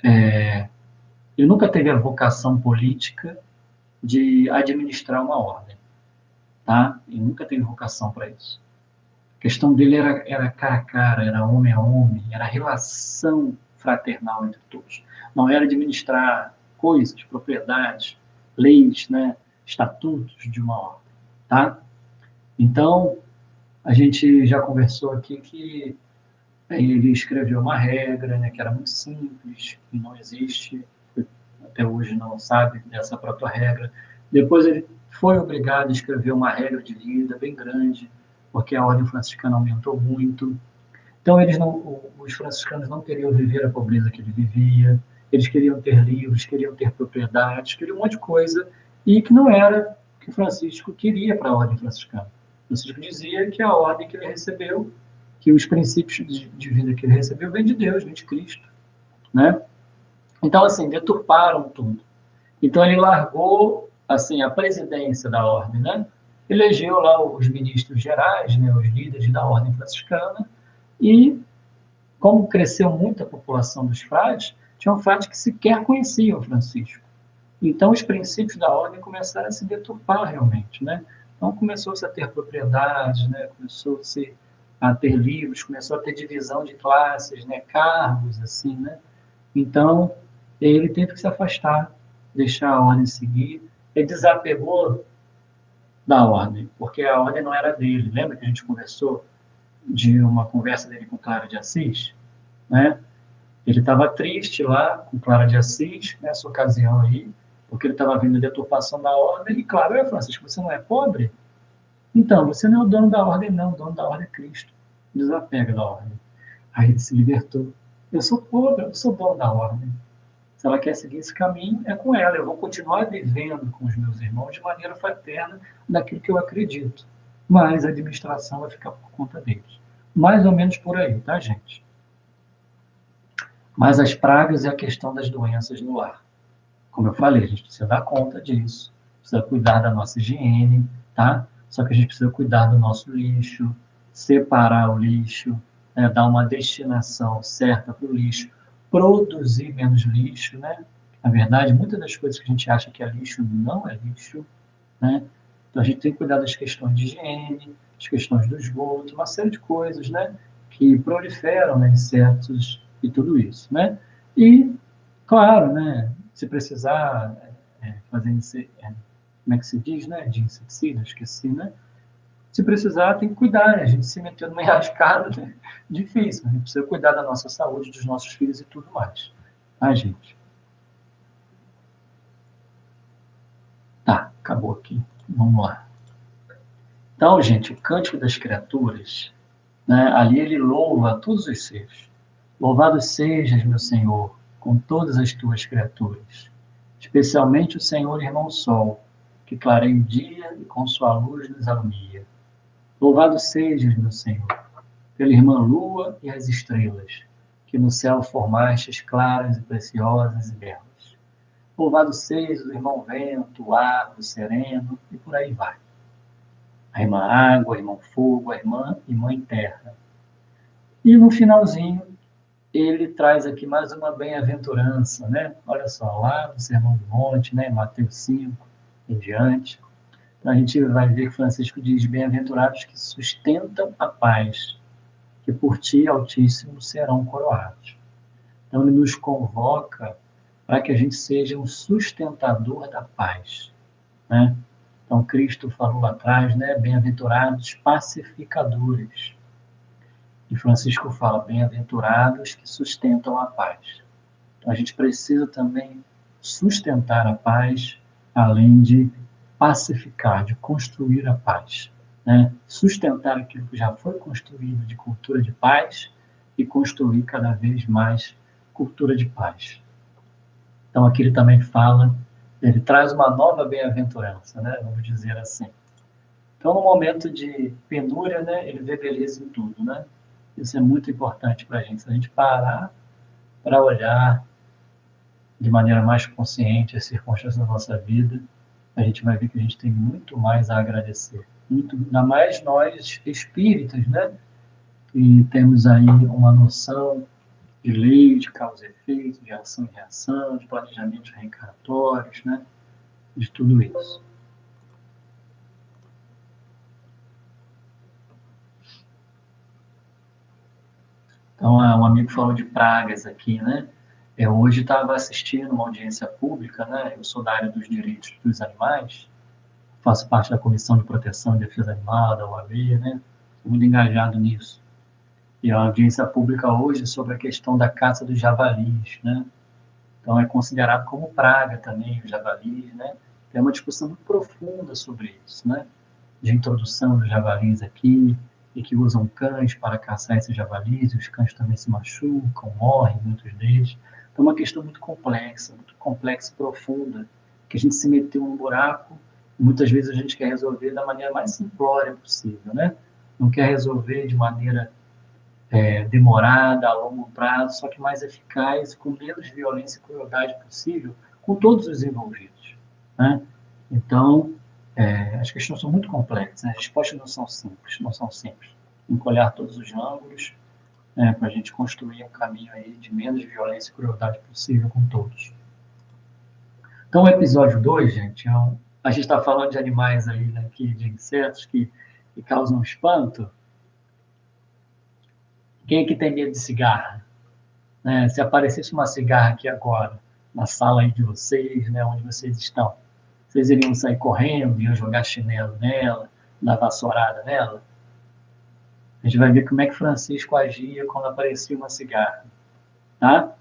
ele nunca teve a vocação política, de administrar uma ordem, tá? E nunca teve vocação para isso. A questão dele era cara a cara, era homem a homem, era relação fraternal entre todos. Não era administrar coisas, propriedades, leis, né, estatutos de uma ordem, tá? Então, a gente já conversou aqui que ele escreveu uma regra, né, que era muito simples, que não existe, até hoje não sabe dessa própria regra. Depois ele foi obrigado a escrever uma regra de vida bem grande, porque a ordem franciscana aumentou muito. Então os franciscanos não queriam viver a pobreza que ele vivia, eles queriam ter livros, queriam ter propriedades, queriam um monte de coisa, e que não era o que Francisco queria para a ordem franciscana. Francisco dizia que a ordem que ele recebeu, que os princípios de vida que ele recebeu vêm de Deus, vêm de Cristo, né? Então, assim, deturparam tudo. Então, ele largou, assim, a presidência da ordem, né? Elegeu lá os ministros gerais, né, os líderes da ordem franciscana, e, como cresceu muito a população dos frades, tinham frades que sequer conheciam Francisco. Então, os princípios da ordem começaram a se deturpar realmente, né? Então, começou-se a ter propriedades, né? Começou-se a ter livros, começou a ter divisão de classes, né? Cargos, assim, né? Então, ele teve que se afastar, deixar a ordem seguir. Ele desapegou da ordem, porque a ordem não era dele. Lembra que a gente conversou de uma conversa dele com Clara de Assis? Né? Ele estava triste lá com Clara de Assis, nessa ocasião aí, porque ele estava vendo a deturpação da ordem. E claro, Francisco, você não é pobre? Então, você não é o dono da ordem, não. O dono da ordem é Cristo. Desapega da ordem. Aí ele se libertou. Eu sou pobre, eu não sou dono da ordem. Se ela quer seguir esse caminho, é com ela. Eu vou continuar vivendo com os meus irmãos de maneira fraterna daquilo que eu acredito. Mas a administração vai ficar por conta deles. Mais ou menos por aí, tá, gente? Mas as pragas é a questão das doenças no lar. Como eu falei, a gente precisa dar conta disso. Precisa cuidar da nossa higiene, tá? Só que a gente precisa cuidar do nosso lixo, separar o lixo, né? Dar uma destinação certa para o lixo, produzir menos lixo, né? Na verdade, muitas das coisas que a gente acha que é lixo não é lixo, né? Então a gente tem que cuidar das questões de higiene, das questões do esgoto, uma série de coisas, né? Que proliferam, né? Insetos e tudo isso, né? E, claro, né? Se precisar fazer, como é que se diz, né? De inseticida, esqueci, né? Se precisar, tem que cuidar, né? A gente se meteu numa enrascada, né? Difícil, a gente precisa cuidar da nossa saúde, dos nossos filhos e tudo mais. Tá, gente? Tá, acabou aqui. Vamos lá. Então, gente, o Cântico das Criaturas, né? Ali ele louva todos os seres. Louvado sejas, meu Senhor, com todas as tuas criaturas, especialmente o Senhor Irmão Sol, que clareia o dia e com sua luz nos alumia. Louvado sejas, meu Senhor, pela irmã Lua e as estrelas, que no céu formastes claras e preciosas e belas. Louvado seja o irmão Vento, o ar, o sereno, e por aí vai. A irmã Água, a irmã Fogo, a irmã e Mãe Terra. E no finalzinho, ele traz aqui mais uma bem-aventurança, né? Olha só, lá no Sermão do Monte, né? Mateus 5, em diante. Então a gente vai ver que Francisco diz: bem-aventurados que sustentam a paz, que por ti, Altíssimo, serão coroados. Então ele nos convoca para que a gente seja um sustentador da paz, né? Então Cristo falou lá atrás, né? Bem-aventurados pacificadores. E Francisco fala: bem-aventurados que sustentam a paz. Então, a gente precisa também sustentar a paz, além de pacificar, de construir a paz. Né? Sustentar aquilo que já foi construído de cultura de paz e construir cada vez mais cultura de paz. Então, aqui ele também fala, ele traz uma nova bem-aventurança, né? Vamos dizer assim. Então, no momento de penúria, né, ele vê beleza em tudo, né? Isso é muito importante para a gente. Se a gente parar para olhar de maneira mais consciente as circunstâncias da nossa vida, a gente vai ver que a gente tem muito mais a agradecer. Muito, ainda mais nós espíritas, né? E temos aí uma noção de lei, de causa e efeito, de ação e reação, de planejamentos reencarnatórios, né? de tudo isso. Então, um amigo falou de pragas aqui, né? Eu hoje estava assistindo uma audiência pública, né? Eu sou da área dos direitos dos animais, faço parte da Comissão de Proteção e Defesa Animal, da OAB, né? Sou muito engajado nisso. E a audiência pública hoje é sobre a questão da caça dos javalis, né? Então, é considerado como praga também os javalis, né? Tem uma discussão muito profunda sobre isso, né? De introdução dos javalis aqui, e que usam cães para caçar esses javalis, e os cães também se machucam, morrem, muitos deles. Então, é uma questão muito complexa e profunda, que a gente se meteu num buraco, e muitas vezes a gente quer resolver da maneira mais simplória possível, né? Não quer resolver de maneira demorada, a longo prazo, só que mais eficaz, com menos violência e crueldade possível, com todos os envolvidos, né? Então, as questões são muito complexas, né? As respostas não são simples, não são simples. Tem que olhar todos os ângulos, né, para a gente construir um caminho aí de menos violência e crueldade possível com todos. Então, o episódio 2, gente, a gente está falando de animais aí, né, de insetos que causam espanto. Quem é que tem medo de cigarra? Né? Se aparecesse uma cigarra aqui agora, na sala aí de vocês, né, onde vocês estão, vocês iriam sair correndo, iriam jogar chinelo nela, dar vassourada nela? A gente vai ver como é que Francisco agia quando aparecia uma cigarra, tá?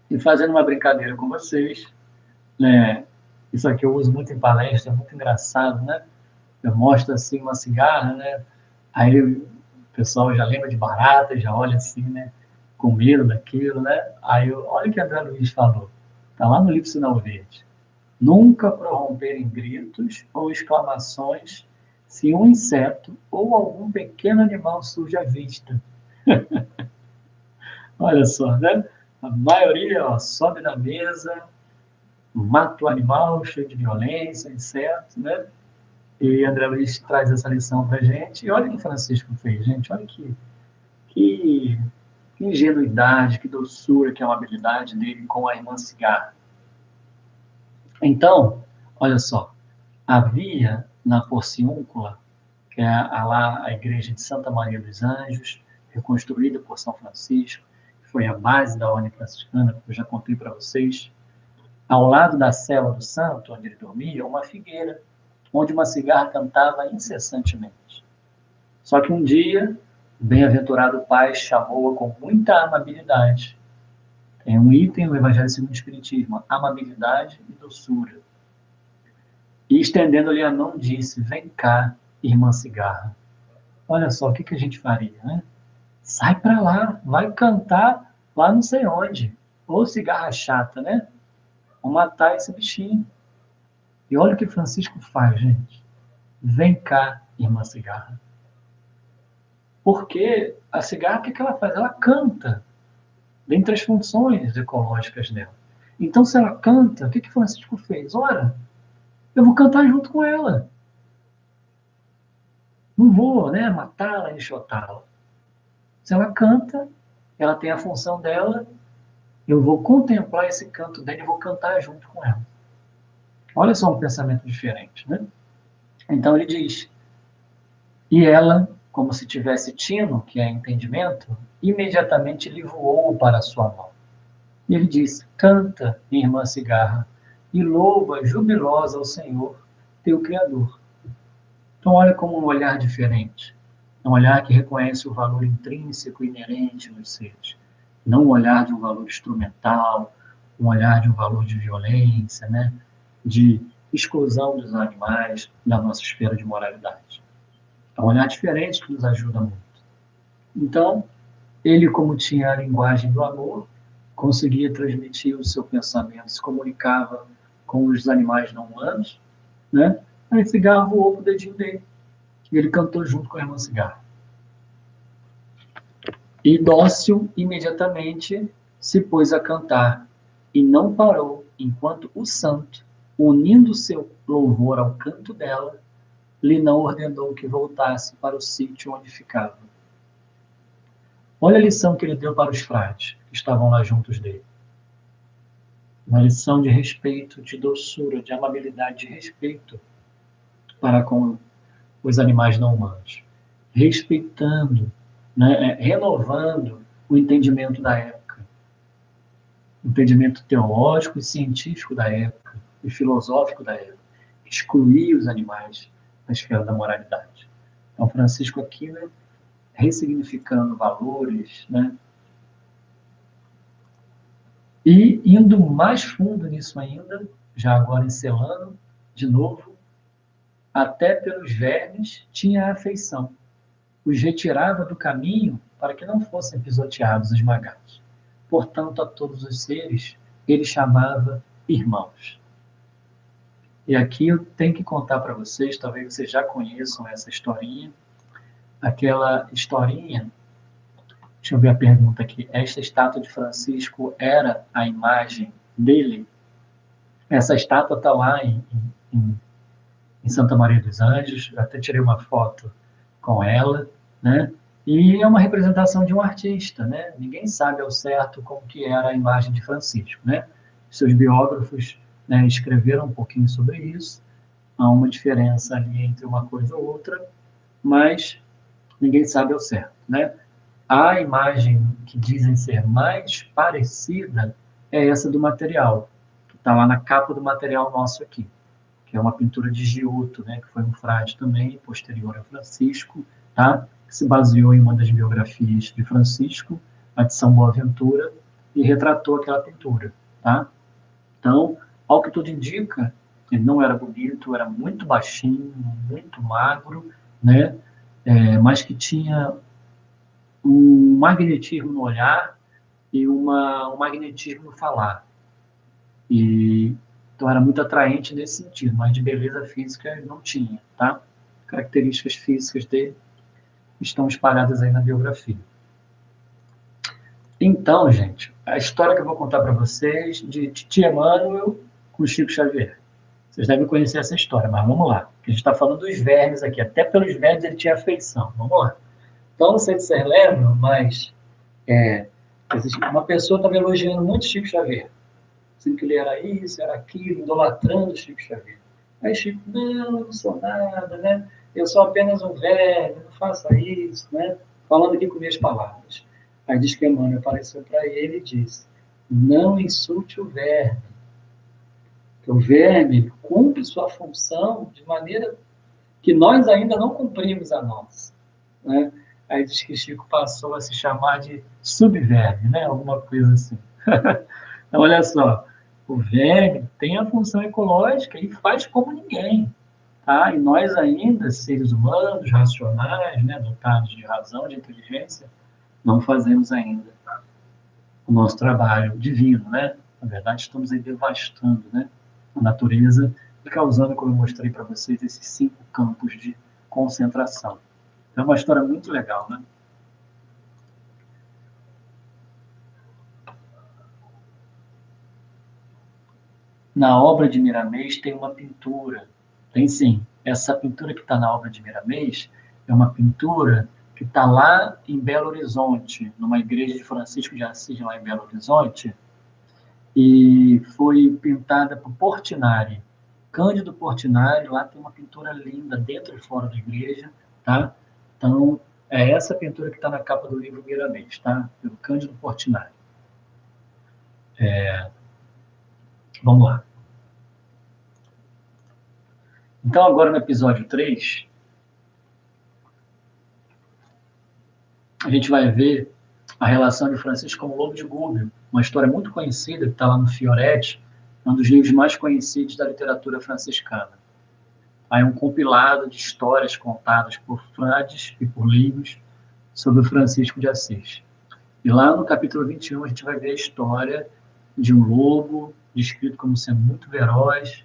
E fazendo uma brincadeira com vocês, né? Isso aqui eu uso muito em palestra, é muito engraçado, né? Eu mostro assim uma cigarra, né? Aí o pessoal já lembra de barata, já olha assim, né? Com medo daquilo, né? Aí olha o que André Luiz falou. Está lá no livro Sinal Verde. Nunca prorromper em gritos ou exclamações se um inseto ou algum pequeno animal surge à vista. Olha só, né? A maioria sobe na mesa, mata o animal, cheio de violência, insetos, né? E André Luiz traz essa lição para a gente. E olha o que o Francisco fez, gente. Olha que ingenuidade, que doçura, que é uma habilidade dele com a irmã Cigarra. Então, olha só, havia na Porciúncula, que é lá a igreja de Santa Maria dos Anjos, reconstruída por São Francisco, que foi a base da ordem franciscana, que eu já contei para vocês. Ao lado da cela do santo, onde ele dormia, uma figueira, onde uma cigarra cantava incessantemente. Só que um dia, o bem-aventurado pai chamou-a com muita amabilidade. Tem um item no Evangelho segundo o Espiritismo, amabilidade e doçura. E estendendo-lhe a mão, disse: Vem cá, irmã cigarra. Olha só, o que a gente faria, né? Sai para lá, vai cantar lá não sei onde. Ou cigarra chata, né? Vamos matar esse bichinho. E olha o que Francisco faz, gente. Vem cá, irmã cigarra. Porque a cigarra, o que ela faz? Ela canta, dentre as funções ecológicas dela. Então, se ela canta, o que Francisco fez? Ora, eu vou cantar junto com ela. Não vou, né, matá-la, enxotá-la. Se ela canta, ela tem a função dela, eu vou contemplar esse canto dela e vou cantar junto com ela. Olha só um pensamento diferente, né? Então ele diz, e ela, como se tivesse tino, que é entendimento, imediatamente lhe voou para a sua mão. E ele diz, canta, irmã cigarra, e louva jubilosa ao Senhor, teu Criador. Então olha como um olhar diferente. É um olhar que reconhece o valor intrínseco inerente nos seres. Não um olhar de um valor instrumental, um olhar de um valor de violência, né? De exclusão dos animais da nossa esfera de moralidade. É um olhar diferente que nos ajuda muito. Então, ele, como tinha a linguagem do amor, conseguia transmitir o seu pensamento, se comunicava com os animais não humanos, né? Aí cigarro voou pro dedinho dele. E ele cantou junto com a irmã cigarra. E dócil, imediatamente, se pôs a cantar, e não parou, enquanto o santo, unindo seu louvor ao canto dela, lhe não ordenou que voltasse para o sítio onde ficava. Olha a lição que ele deu para os frades, que estavam lá juntos dele. uma lição de respeito, de doçura, de amabilidade, de respeito para com os animais não humanos, respeitando, né, renovando o entendimento da época, o entendimento teológico e científico da época, e filosófico da época, excluir os animais da esfera da moralidade. Então, Francisco aqui, né, ressignificando valores, né, e indo mais fundo nisso ainda, já agora encelando, de novo, até pelos vermes tinha afeição. Os retirava do caminho para que não fossem pisoteados e esmagados. Portanto, a todos os seres, ele chamava irmãos. E aqui eu tenho que contar para vocês, talvez vocês já conheçam essa historinha, aquela historinha, deixa eu ver a pergunta aqui, esta estátua de Francisco era a imagem dele? Essa estátua está lá em Santa Maria dos Anjos, até tirei uma foto com ela, né? E é uma representação de um artista, né? Ninguém sabe ao certo como que era a imagem de Francisco, né? Seus biógrafos, né, escreveram um pouquinho sobre isso. Há uma diferença ali entre uma coisa ou outra, mas ninguém sabe ao certo, né? A imagem que dizem ser mais parecida é essa do material, que está lá na capa do material nosso aqui, que é uma pintura de Giotto, né, que foi um frade também, posterior a Francisco, tá? Que se baseou em uma das biografias de Francisco, a de São Boaventura, e retratou aquela pintura. Tá? Então, ao que tudo indica, ele não era bonito, era muito baixinho, muito magro, né? Mas que tinha um magnetismo no olhar e um magnetismo no falar. E então era muito atraente nesse sentido, mas de beleza física não tinha, tá? Características físicas dele estão espalhadas aí na biografia. Então, gente, a história que eu vou contar para vocês de Titi Emmanuel com Chico Xavier. Vocês devem conhecer essa história, mas vamos lá. A gente está falando dos vermes aqui. Até pelos vermes ele tinha afeição. Vamos lá. Então, não sei se vocês lembram, mas uma pessoa estava elogiando muito Chico Xavier. Dizendo que ele era isso, era aquilo, idolatrando Chico Xavier. Aí Chico, não, eu não sou nada, né? Eu sou apenas um velho, não faça isso, né? Falando aqui com minhas palavras. Aí diz que Emmanuel apareceu para ele e disse, não insulte o verme, que o verme cumpre sua função de maneira que nós ainda não cumprimos a nossa, né? Aí diz que Chico passou a se chamar de subverme, né? Alguma coisa assim. Então, olha só, o verme tem a função ecológica e faz como ninguém, tá? E nós ainda, seres humanos, racionais, né, dotados de razão, de inteligência, não fazemos ainda o nosso trabalho divino, né? Na verdade, estamos aí devastando, né, a natureza e causando, como eu mostrei para vocês, esses 5 campos de concentração. É uma história muito legal, né? Na obra de Miramês tem uma pintura. Tem sim. Essa pintura que está na obra de Miramês é uma pintura que está lá em Belo Horizonte, numa igreja de Francisco de Assis, lá em Belo Horizonte, e foi pintada por Portinari. Cândido Portinari, lá tem uma pintura linda dentro e fora da igreja, tá? Então, é essa pintura que está na capa do livro Miramês, tá? Pelo Cândido Portinari. Vamos lá. Então, agora no episódio 3, a gente vai ver a relação de Francisco com o Lobo de Gúbio, uma história muito conhecida, que está lá no Fioretti, um dos livros mais conhecidos da literatura franciscana. Aí um compilado de histórias contadas por frades e por livros sobre o Francisco de Assis. E lá no capítulo 21 a gente vai ver a história de um lobo descrito como sendo muito feroz,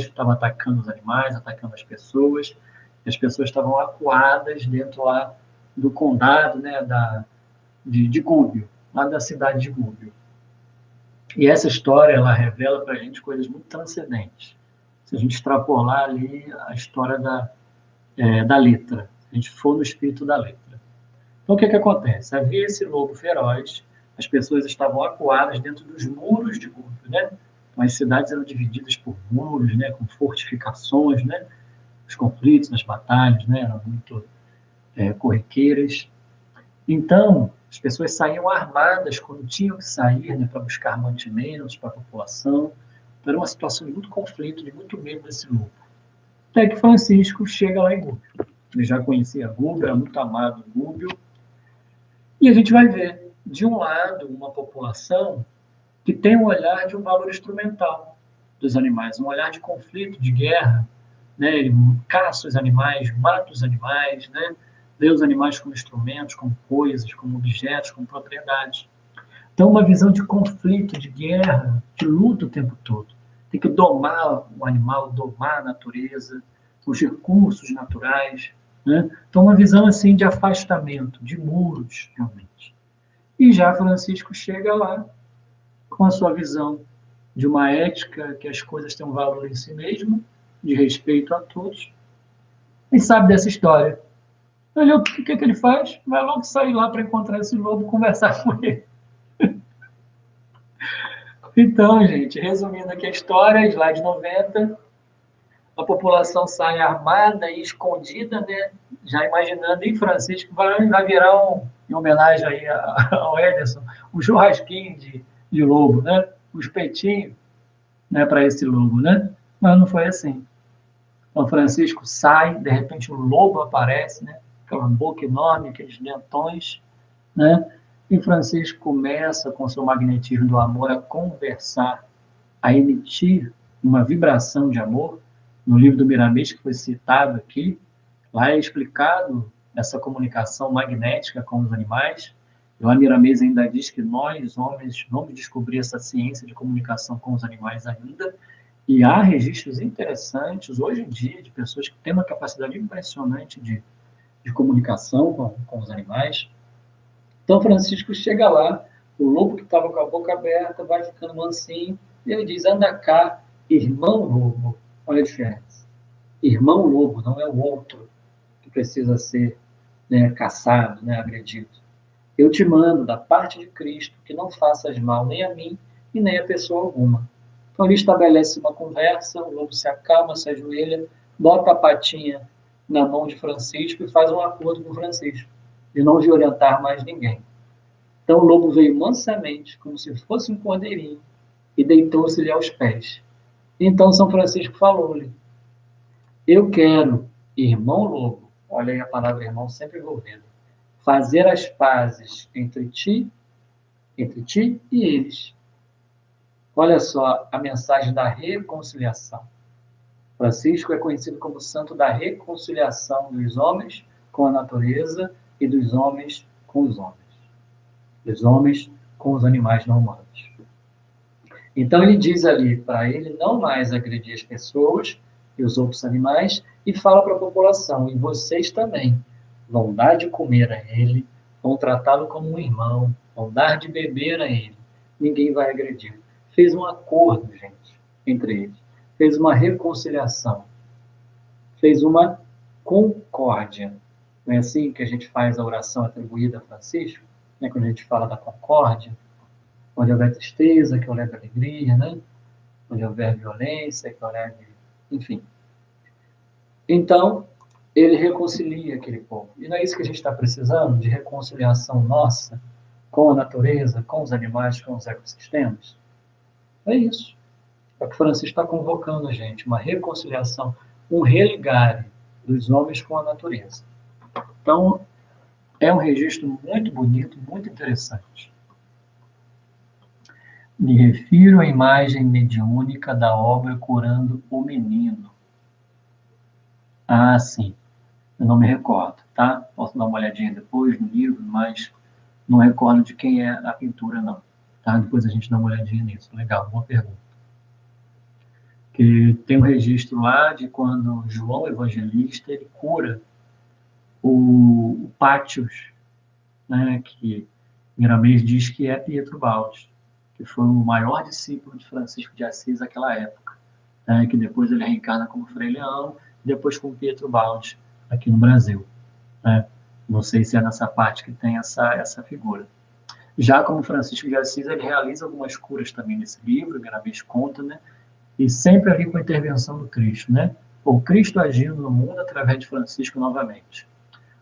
estava atacando os animais, atacando as pessoas, e as pessoas estavam acuadas dentro lá do condado, né, de Gúbio, lá da cidade de Gúbio. E essa história, ela revela para a gente coisas muito transcendentes. Se a gente extrapolar ali a história da letra, se a gente for no espírito da letra. Então, o que acontece? Havia esse lobo feroz, as pessoas estavam acuadas dentro dos muros de Gúbio, né? Então, as cidades eram divididas por muros, né? Com fortificações, né? Os conflitos, as batalhas, né? Eram muito corriqueiras. Então, as pessoas saíam armadas quando tinham que sair, né? Para buscar mantimentos para a população. Então, era uma situação de muito conflito, de muito medo desse lobo. Até que Francisco chega lá em Gúbio. Ele já conhecia Gúbio, era muito amado Gúbio. E a gente vai ver, de um lado, uma população que tem um olhar de um valor instrumental dos animais, um olhar de conflito, de guerra, né? Ele caça os animais, mata os animais, né? Vê os animais como instrumentos, como coisas, como objetos, como propriedades. Então, uma visão de conflito, de guerra, de luta o tempo todo. Tem que domar o animal, domar a natureza, os recursos naturais, né? Então, uma visão assim de afastamento, de muros, realmente. E já Francisco chega lá com a sua visão de uma ética que as coisas têm um valor em si mesmo, de respeito a todos, e sabe dessa história. Ele, o que ele faz? Vai logo sair lá para encontrar esse lobo e conversar com ele. Então, gente, resumindo aqui a história, slide 90, a população sai armada e escondida, né? Já imaginando em Francisco, vai virar em homenagem aí ao Ederson, um churrasquinho de lobo, né? Um espetinho, né, para esse lobo, né? Mas não foi assim. Então Francisco sai, de repente o lobo aparece, né? Aquela boca enorme, aqueles dentões, né? E Francisco começa, com seu magnetismo do amor, a conversar, a emitir uma vibração de amor. No livro do Miramês, que foi citado aqui, lá é explicado essa comunicação magnética com os animais. E lá Miramês ainda diz que nós, homens, vamos descobrir essa ciência de comunicação com os animais ainda. E há registros interessantes, hoje em dia, de pessoas que têm uma capacidade impressionante de comunicação com os animais. Então, Francisco chega lá, o lobo que estava com a boca aberta vai ficando mansinho, e ele diz, anda cá, irmão lobo. Olha a diferença. Irmão lobo, não é o outro que precisa ser, né, caçado, né, agredido. Eu te mando, da parte de Cristo, que não faças mal nem a mim e nem a pessoa alguma. Então ele estabelece uma conversa, o lobo se acalma, se ajoelha, bota a patinha na mão de Francisco e faz um acordo com Francisco, de não violentar mais ninguém. Então o lobo veio mansamente, como se fosse um cordeirinho, e deitou-se-lhe aos pés. Então São Francisco falou-lhe, eu quero, irmão lobo, olha aí a palavra irmão sempre envolvida, fazer as pazes entre ti e eles. Olha só a mensagem da reconciliação. Francisco é conhecido como santo da reconciliação dos homens com a natureza e dos homens com os homens. Dos homens com os animais não humanos. Então ele diz ali para ele não mais agredir as pessoas e os outros animais e fala para a população, e vocês também vão dar de comer a ele, vão tratá-lo como um irmão, vão dar de beber a ele. Ninguém vai agredir. Fez um acordo, gente, entre eles. Fez uma reconciliação. Fez uma concórdia. Não é assim que a gente faz a oração atribuída a Francisco? Né? Quando a gente fala da concórdia, onde houver tristeza, que eu leve alegria, né? Onde houver violência, que eu leve... Enfim. Então, ele reconcilia aquele povo. E não é isso que a gente está precisando? De reconciliação nossa com a natureza, com os animais, com os ecossistemas? É isso. É o que Francisco está convocando a gente, uma reconciliação, um religar dos homens com a natureza. Então, é um registro muito bonito, muito interessante. Me refiro à imagem mediúnica da obra Curando o Menino. Ah, sim. Eu não me recordo, tá? Posso dar uma olhadinha depois no livro, mas não recordo de quem é a pintura, não. Tá? Depois a gente dá uma olhadinha nisso. Legal, boa pergunta. Que tem um registro lá de quando João Evangelista ele cura o Pátios, né, que Miramês diz que é Pietro Baldi, que foi o maior discípulo de Francisco de Assis naquela época, né, que depois ele reencarna como Frei Leão, e depois como Pietro Baldi, aqui no Brasil. Né? Não sei se é nessa parte que tem essa figura. Já como Francisco de Assis, ele realiza algumas curas também nesse livro, Miramês conta, né? E sempre ali com a intervenção do Cristo, né? O Cristo agindo no mundo através de Francisco novamente.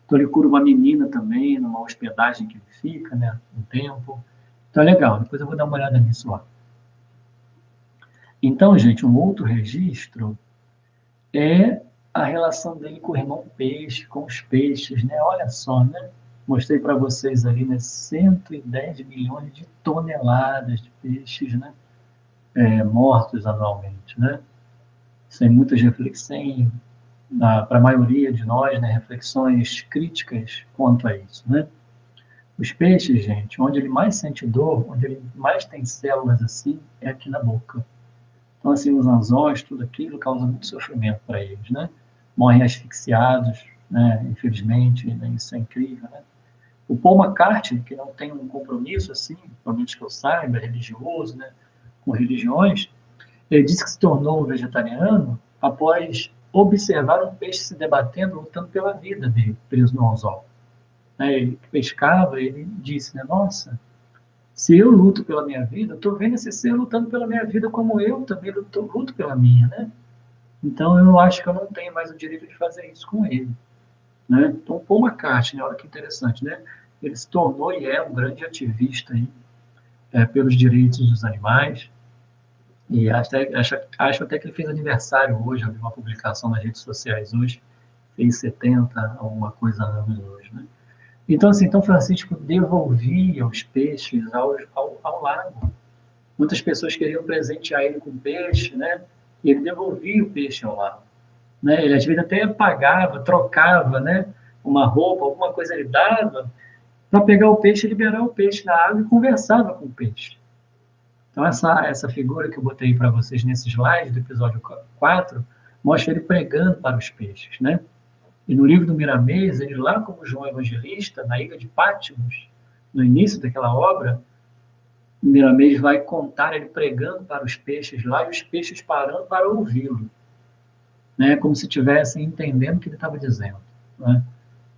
Então ele cura uma menina também, numa hospedagem que ele fica, né? Um tempo. Então é legal, depois eu vou dar uma olhada nisso lá. Então, gente, um outro registro é a relação dele com o irmão peixe, com os peixes, né? Olha só, né? Mostrei para vocês ali, né? 110 milhões de toneladas de peixes, né? Mortos anualmente, né? Sem muitas reflexões, para a maioria de nós, né? Reflexões críticas quanto a isso, né? Os peixes, gente, onde ele mais sente dor, onde ele mais tem células assim, é aqui na boca. Então, assim, os anzóis, tudo aquilo causa muito sofrimento para eles, né? Morrem asfixiados, né? Infelizmente, né? Isso é incrível, né? O Paul McCartney, que não tem um compromisso, assim, pelo menos que eu saiba, religioso, né? Com religiões, ele disse que se tornou vegetariano após observar um peixe se debatendo, lutando pela vida dele, preso no anzol. Ele pescava, ele disse, né? Nossa, se eu luto pela minha vida, eu estou vendo esse ser lutando pela minha vida como eu também luto pela minha, né? Então eu acho que eu não tenho mais o direito de fazer isso com ele, né? Então Paul McCartney, olha que interessante, né? Ele se tornou e é um grande ativista aí, pelos direitos dos animais e acho até que ele fez aniversário hoje, eu vi uma publicação nas redes sociais hoje, fez 70, alguma coisa anos hoje, né? Então, assim, então Francisco devolvia os peixes ao lago. Muitas pessoas queriam presentear ele com peixe, né? E ele devolvia o peixe ao lago, né? Ele às vezes até pagava, trocava, né? Uma roupa, alguma coisa ele dava para pegar o peixe, liberar o peixe na água e conversava com o peixe. Então essa figura que eu botei para vocês nesse slide do episódio 4 mostra ele pregando para os peixes, né? E no livro do Miramês, ele lá como João Evangelista, na ilha de Patmos, no início daquela obra, o Miramês vai contar ele pregando para os peixes lá e os peixes parando para ouvi-lo, né? Como se estivessem entendendo o que ele estava dizendo, né?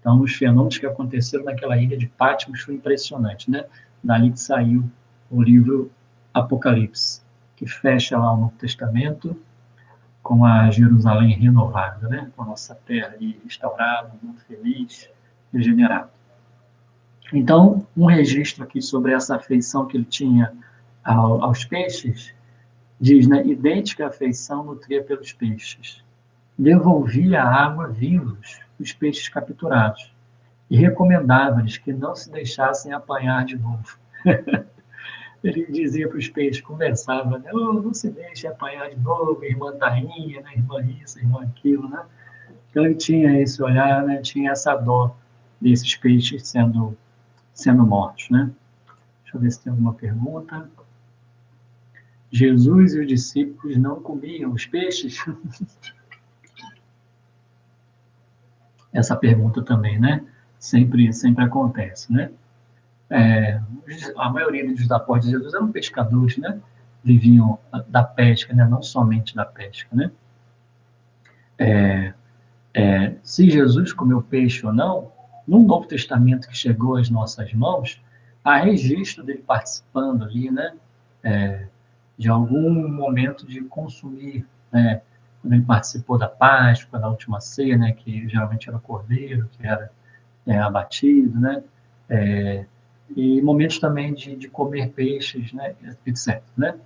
Então, os fenômenos que aconteceram naquela ilha de Patmos foi impressionante, né? Dali que saiu o livro Apocalipse, que fecha lá o Novo Testamento com a Jerusalém renovada, né? Com a nossa terra ali restaurada, muito feliz, regenerada. Então, um registro aqui sobre essa afeição que ele tinha aos peixes, diz, né? Idêntica afeição nutria pelos peixes. Devolvia a água vivos os peixes capturados e recomendava-lhes que não se deixassem apanhar de novo. Ele dizia para os peixes, conversava, né? Oh, não se deixe apanhar de novo, irmã tainha, né? Irmã isso, irmã aquilo, né? Então ele tinha esse olhar, né? Tinha essa dó desses peixes sendo mortos, né? Deixa eu ver se tem alguma pergunta. Jesus e os discípulos não comiam os peixes? Essa pergunta também, né? Sempre acontece, né? A maioria dos apóstolos de Jesus eram pescadores, né? Viviam da pesca, né? Não somente da pesca, né? Se Jesus comeu peixe ou não, no Novo Testamento que chegou às nossas mãos, há registro dele participando ali, né? De algum momento de consumir, né? Quando ele participou da Páscoa, da última ceia, né? Que geralmente era o cordeiro, que era abatido, né? E momentos também de comer peixes, né? Etc. Né?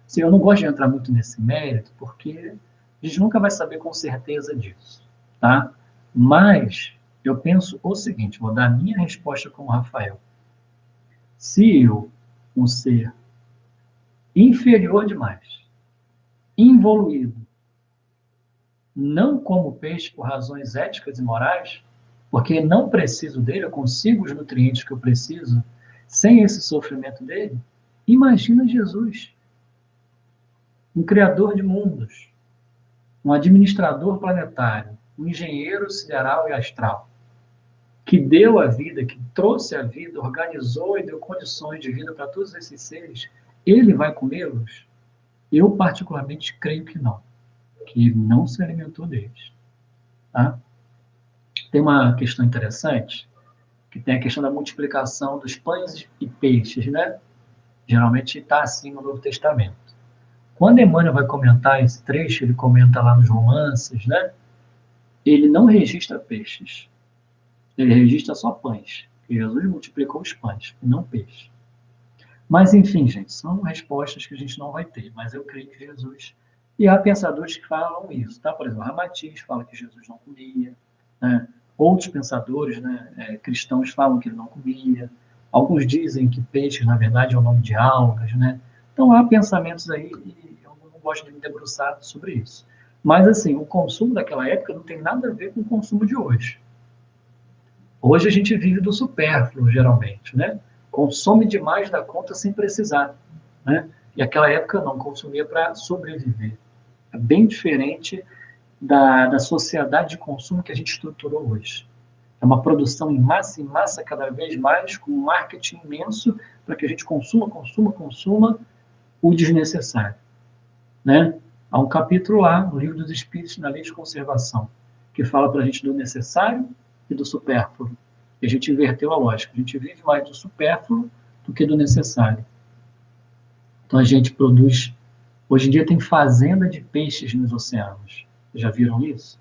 Assim, eu não gosto de entrar muito nesse mérito, porque a gente nunca vai saber com certeza disso, tá? Mas eu penso o seguinte, vou dar a minha resposta como Rafael. Se eu, um ser inferior demais, involuído, não como peixe por razões éticas e morais, porque não preciso dele, eu consigo os nutrientes que eu preciso sem esse sofrimento dele, imagina Jesus, um criador de mundos, um administrador planetário, um engenheiro sideral e astral, que deu a vida, que trouxe a vida, organizou e deu condições de vida para todos esses seres, ele vai comê-los? Eu, particularmente, creio que ele não se alimentou deles. Tá? Tem uma questão interessante, que tem a questão da multiplicação dos pães e peixes, né? Geralmente está assim no Novo Testamento. Quando Emmanuel vai comentar esse trecho, ele comenta lá nos romances, né? Ele não registra peixes, ele registra só pães. E Jesus multiplicou os pães, e não peixe. Mas, enfim, gente, são respostas que a gente não vai ter. Mas eu creio que Jesus... E há pensadores que falam isso, tá? Por exemplo, Ramatiz fala que Jesus não comia, né? Outros pensadores, né, cristãos falam que ele não comia. Alguns dizem que peixe, na verdade, é o nome de algas, né? Então, há pensamentos aí, e eu não gosto de me debruçar sobre isso. Mas, assim, o consumo daquela época não tem nada a ver com o consumo de hoje. Hoje a gente vive do supérfluo, geralmente, né? Consome demais da conta sem precisar, né? E aquela época não, consumia para sobreviver. É bem diferente da sociedade de consumo que a gente estruturou hoje. É uma produção em massa cada vez mais, com um marketing imenso para que a gente consuma o desnecessário, né? Há um capítulo lá no Livro dos Espíritos, na Lei de Conservação, que fala para a gente do necessário e do supérfluo. E a gente inverteu a lógica. A gente vive mais do supérfluo do que do necessário. Então a gente produz... Hoje em dia tem fazenda de peixes nos oceanos. Já viram isso?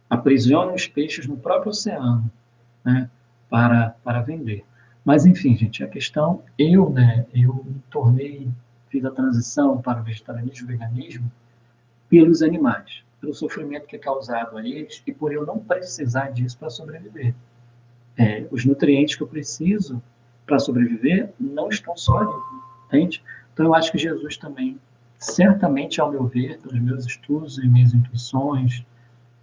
Aprisionam os peixes no próprio oceano, né, para vender. Mas, enfim, gente, a questão... Eu me tornei... Fiz a transição para o vegetarianismo e veganismo pelos animais, pelo sofrimento que é causado a eles e por eu não precisar disso para sobreviver. Os nutrientes que eu preciso para sobreviver não estão só ali, entende? Então eu acho que Jesus também, certamente, ao meu ver, pelos meus estudos e minhas intuições,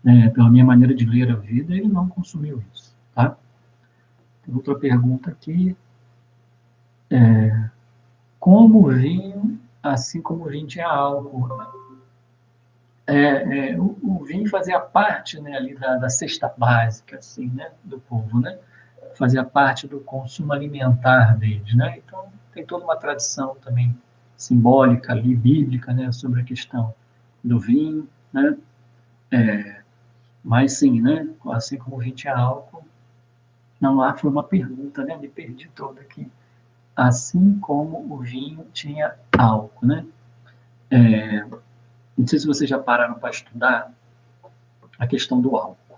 né, pela minha maneira de ler a vida, ele não consumiu isso, tá? Tem outra pergunta aqui. Como o vinho, assim como o vinho tinha álcool, o vinho fazia parte, né, ali da cesta básica, assim, né, do povo, né? Fazia parte do consumo alimentar deles, né? Então tem toda uma tradição também simbólica ali, bíblica, né, sobre a questão do vinho, né? Mas sim, né, assim como o vinho tinha álcool, não lá foi uma pergunta, né? Me perdi toda aqui. Assim como o vinho tinha álcool, né? Não sei se vocês já pararam para estudar a questão do álcool.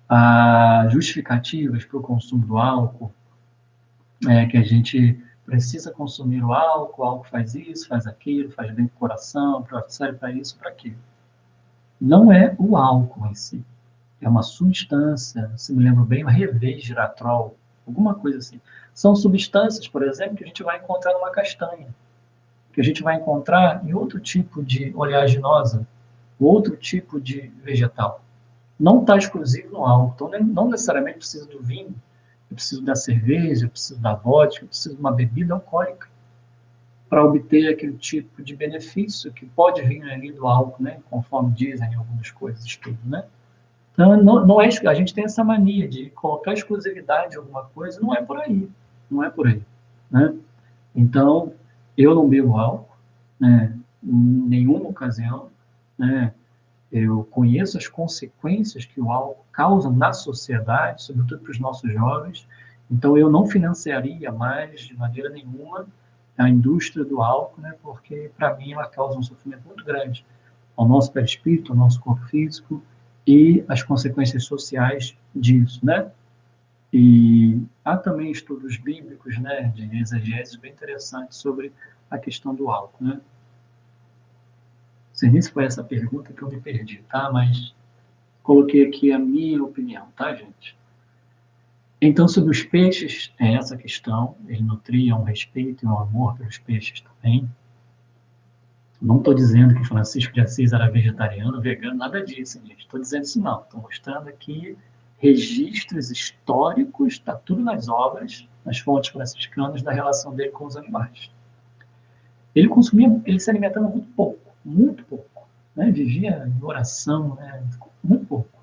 As justificativas para o consumo do álcool é que a gente precisa consumir o álcool faz isso, faz aquilo, faz bem para o coração, serve para isso, para aquilo. Não é o álcool em si. É uma substância, se me lembro bem, o resveratrol, alguma coisa assim. São substâncias, por exemplo, que a gente vai encontrar numa castanha, que a gente vai encontrar em outro tipo de oleaginosa, outro tipo de vegetal. Não está exclusivo no álcool. Então, não necessariamente precisa do vinho, eu preciso da cerveja, eu preciso da vodka, eu preciso de uma bebida alcoólica para obter aquele tipo de benefício que pode vir ali do álcool, né? Conforme dizem algumas coisas, estudos, né? Então, não é, a gente tem essa mania de colocar exclusividade em alguma coisa, não é por aí, não é por aí, né? Então, eu não bebo álcool, né? Em nenhuma ocasião, né? Eu conheço as consequências que o álcool causa na sociedade, sobretudo para os nossos jovens. Então, eu não financiaria mais, de maneira nenhuma, a indústria do álcool, né? Porque, para mim, ela causa um sofrimento muito grande ao nosso perispírito, ao nosso corpo físico e as consequências sociais disso, né? E há também estudos bíblicos, né, de exegeses bem interessantes sobre a questão do álcool, né? Não sei nem se foi essa pergunta que eu me perdi, tá? Mas coloquei aqui a minha opinião, tá, gente? Então, sobre os peixes, é essa questão. Ele nutria um respeito e um amor pelos peixes também. Não estou dizendo que Francisco de Assis era vegetariano, vegano, nada disso, gente. Estou dizendo isso não. Estou mostrando aqui registros históricos, está tudo nas obras, nas fontes franciscanas, da relação dele com os animais. Ele se alimentava muito pouco, né? Vivia em oração, né? Muito pouco.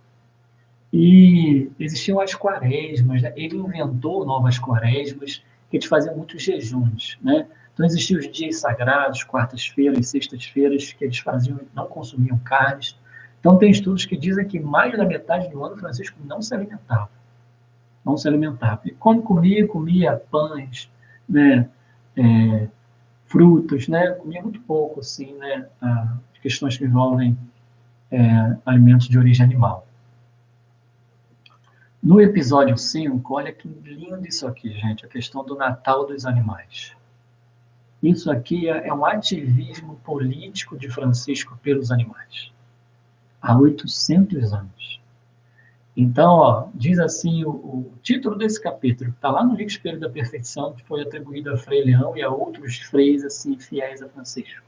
E existiam as quaresmas, né? Ele inventou novas quaresmas, que eles faziam muitos jejuns, né? Então existiam os dias sagrados, quartas-feiras e sextas-feiras, que eles faziam, não consumiam carnes. Então tem estudos que dizem que mais da metade do ano Francisco não se alimentava. Vão se alimentar. E quando comia pães, né? Frutas, né? Comia muito pouco, assim, né? Questões que envolvem alimentos de origem animal. No episódio 5, olha que lindo isso aqui, gente, a questão do Natal dos animais. Isso aqui é um ativismo político de Francisco pelos animais, há 800 anos. Então, ó, diz assim o título desse capítulo, está lá no livro Espelho da Perfeição, que foi atribuído a Frei Leão e a outros freis assim, fiéis a Francisco.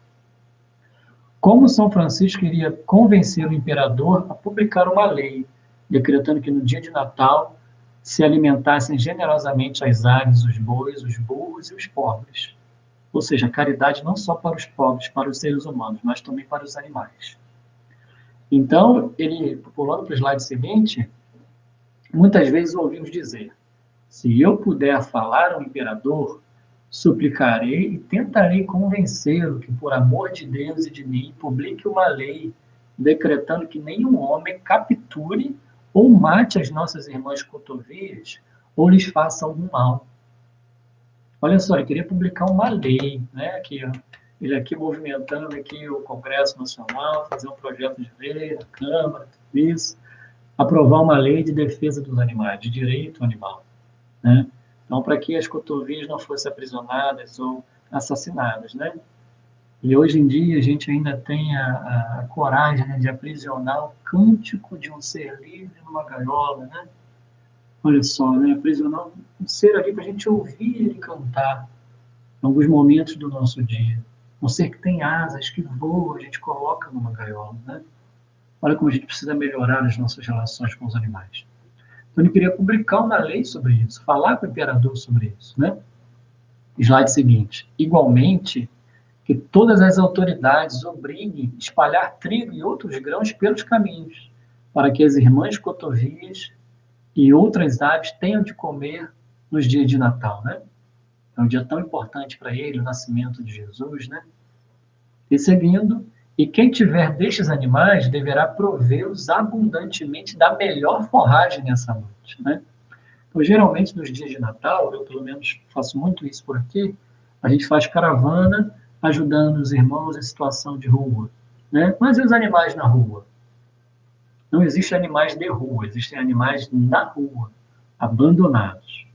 Como São Francisco iria convencer o imperador a publicar uma lei, decretando que no dia de Natal se alimentassem generosamente as aves, os bois, os burros e os pobres. Ou seja, caridade não só para os pobres, para os seres humanos, mas também para os animais. Então, ele, pulando para o slide seguinte, muitas vezes ouvimos dizer: se eu puder falar ao imperador, suplicarei e tentarei convencê-lo que, por amor de Deus e de mim, publique uma lei decretando que nenhum homem capture ou mate as nossas irmãs cotovias ou lhes faça algum mal. Olha só, ele queria publicar uma lei, né? Aqui, ó, ele aqui movimentando aqui o Congresso Nacional, fazer um projeto de lei, a Câmara, tudo isso, aprovar uma lei de defesa dos animais, de direito animal, né? Então, para que as cotovias não fossem aprisionadas ou assassinadas, né? E hoje em dia a gente ainda tem a coragem, né, de aprisionar o cântico de um ser livre numa gaiola, né? Olha só, né? Aprisionar um ser ali para a gente ouvir ele cantar em alguns momentos do nosso dia. Um ser que tem asas, que voa, a gente coloca numa gaiola, né? Olha como a gente precisa melhorar as nossas relações com os animais. Então ele queria publicar uma lei sobre isso, falar com o imperador sobre isso, né? Slide seguinte. Igualmente, que todas as autoridades obriguem a espalhar trigo e outros grãos pelos caminhos, para que as irmãs cotovias e outras aves tenham de comer nos dias de Natal, né? É um dia tão importante para ele, o nascimento de Jesus, né? E seguindo, e quem tiver destes animais deverá provê-los abundantemente da melhor forragem nessa noite, né? Então, geralmente, nos dias de Natal, eu pelo menos faço muito isso por aqui, a gente faz caravana ajudando os irmãos em situação de rua, né? Mas e os animais na rua? Não existem animais de rua, existem animais na rua, abandonados,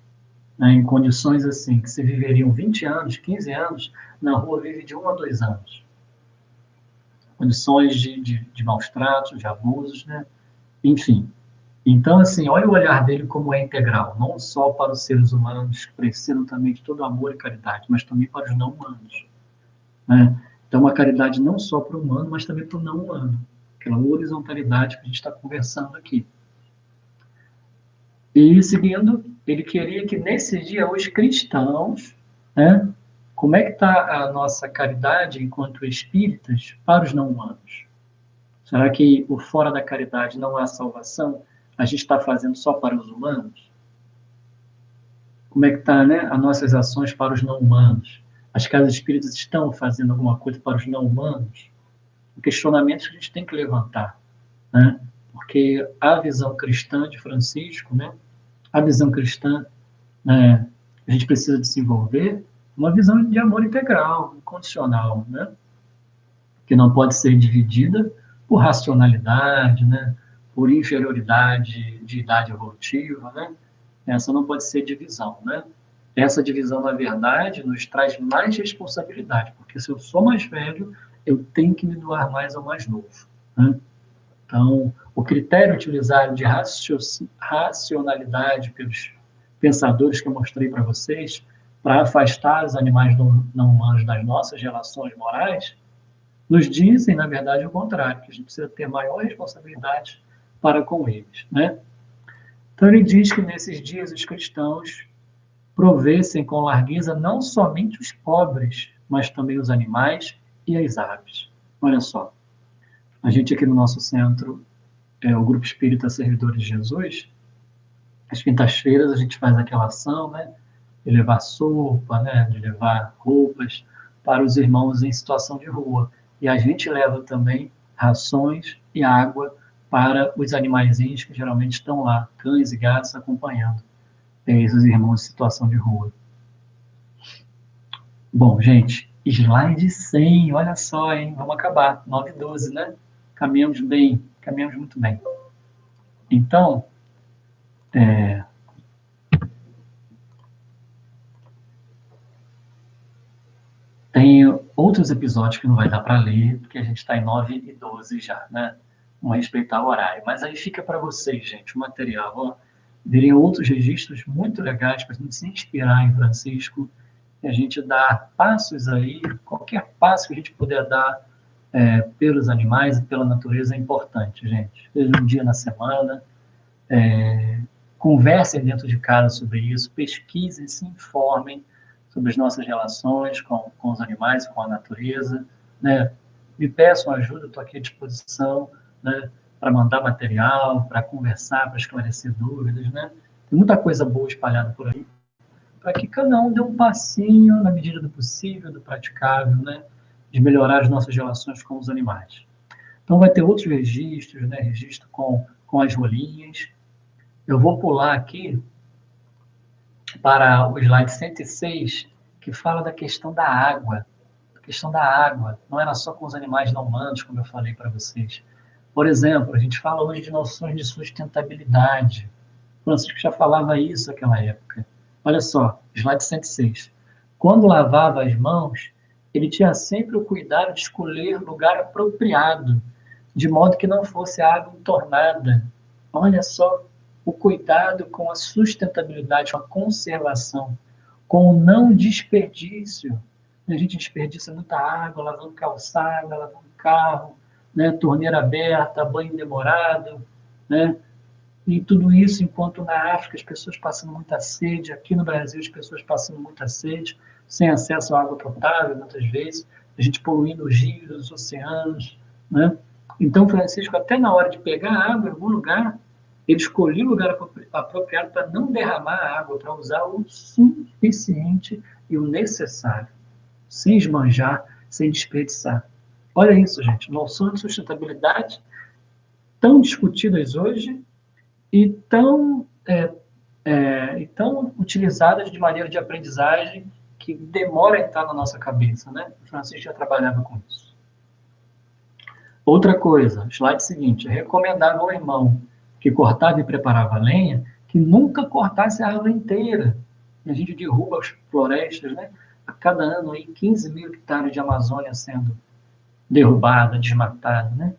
né? Em condições assim, que se viveriam 20 anos, 15 anos, na rua vive de 1 a 2 anos. Condições de maus tratos, de abusos, né? Enfim. Então, assim, olha o olhar dele como é integral, não só para os seres humanos, que precisam também de todo amor e caridade, mas também para os não humanos, né? Então, uma caridade não só para o humano, mas também para o não humano. Aquela horizontalidade que a gente está conversando aqui. E, seguindo, ele queria que nesse dia os cristãos, né, como é que está a nossa caridade enquanto espíritas para os não humanos? Será que o fora da caridade não há salvação? A gente está fazendo só para os humanos? Como é que está, né, as nossas ações para os não humanos? As casas espíritas estão fazendo alguma coisa para os não humanos? Questionamentos que a gente tem que levantar, né? Porque a visão cristã de Francisco, né, a visão cristã, né, a gente precisa desenvolver uma visão de amor integral, incondicional, né, que não pode ser dividida por racionalidade, né, por inferioridade de idade evolutiva, né? Essa não pode ser divisão, né? Essa divisão, na verdade, nos traz mais responsabilidade, porque se eu sou mais velho, eu tenho que me doar mais ao mais novo, né? Então, o critério utilizado de racionalidade pelos pensadores que eu mostrei para vocês, para afastar os animais não humanos das nossas relações morais, nos dizem, na verdade, o contrário, que a gente precisa ter maior responsabilidade para com eles, né? Então, ele diz que nesses dias os cristãos provessem com largueza não somente os pobres, mas também os animais e as aves. Olha só, a gente aqui no nosso centro, o Grupo Espírita Servidores de Jesus, às quintas-feiras a gente faz aquela ação, né, de levar sopa, né, de levar roupas para os irmãos em situação de rua. E a gente leva também rações e água para os animaizinhos que geralmente estão lá, cães e gatos acompanhando. esses irmãos em situação de rua. Bom, gente, slide 100, olha só, hein? Vamos acabar, 9:12, né? Caminhamos bem, caminhamos muito bem. Então, tem outros episódios que não vai dar para ler, porque a gente está em 9:12 já, né? Vamos respeitar o horário. Mas aí fica para vocês, gente, o material. Ó, verem outros registros muito legais para a gente se inspirar em Francisco, e a gente dar passos aí, qualquer passo que a gente puder dar pelos animais e pela natureza é importante, gente. Seja um dia na semana, conversem dentro de casa sobre isso, pesquisem, se informem sobre as nossas relações com os animais, com a natureza, né? Me peçam ajuda, estou aqui à disposição, né? Para mandar material, para conversar, para esclarecer dúvidas, né? Tem muita coisa boa espalhada por aí, para que cada um dê um passinho na medida do possível, do praticável, né? De melhorar as nossas relações com os animais. Então vai ter outros registros, né? Registro com as rolinhas. Eu vou pular aqui para o slide 106, que fala da questão da água. A questão da água não era só com os animais não humanos, como eu falei para vocês. Por exemplo, a gente fala hoje de noções de sustentabilidade. O Francisco já falava isso naquela época. Olha só, slide 106. Quando lavava as mãos, ele tinha sempre o cuidado de escolher lugar apropriado, de modo que não fosse água entornada. Olha só o cuidado com a sustentabilidade, com a conservação, com o não desperdício. A gente desperdiça muita água, lavando calçada, lavando carro, né? Torneira aberta, banho demorado, né? E tudo isso enquanto na África as pessoas passando muita sede, aqui no Brasil as pessoas passando muita sede, sem acesso à água potável, muitas vezes, a gente poluindo os rios, os oceanos, né? Então, Francisco, até na hora de pegar água em algum lugar, ele escolheu o lugar apropriado para não derramar a água, para usar o suficiente e o necessário, sem esbanjar, sem desperdiçar. Olha isso, gente, noções de sustentabilidade tão discutidas hoje e tão utilizadas de maneira de aprendizagem que demora a entrar na nossa cabeça, né? O Francisco já trabalhava com isso. Outra coisa, slide seguinte, recomendava ao irmão que cortava e preparava lenha que nunca cortasse a árvore inteira. E a gente derruba as florestas, né? A cada ano aí 15 mil hectares de Amazônia sendo derrubada, desmatada, né?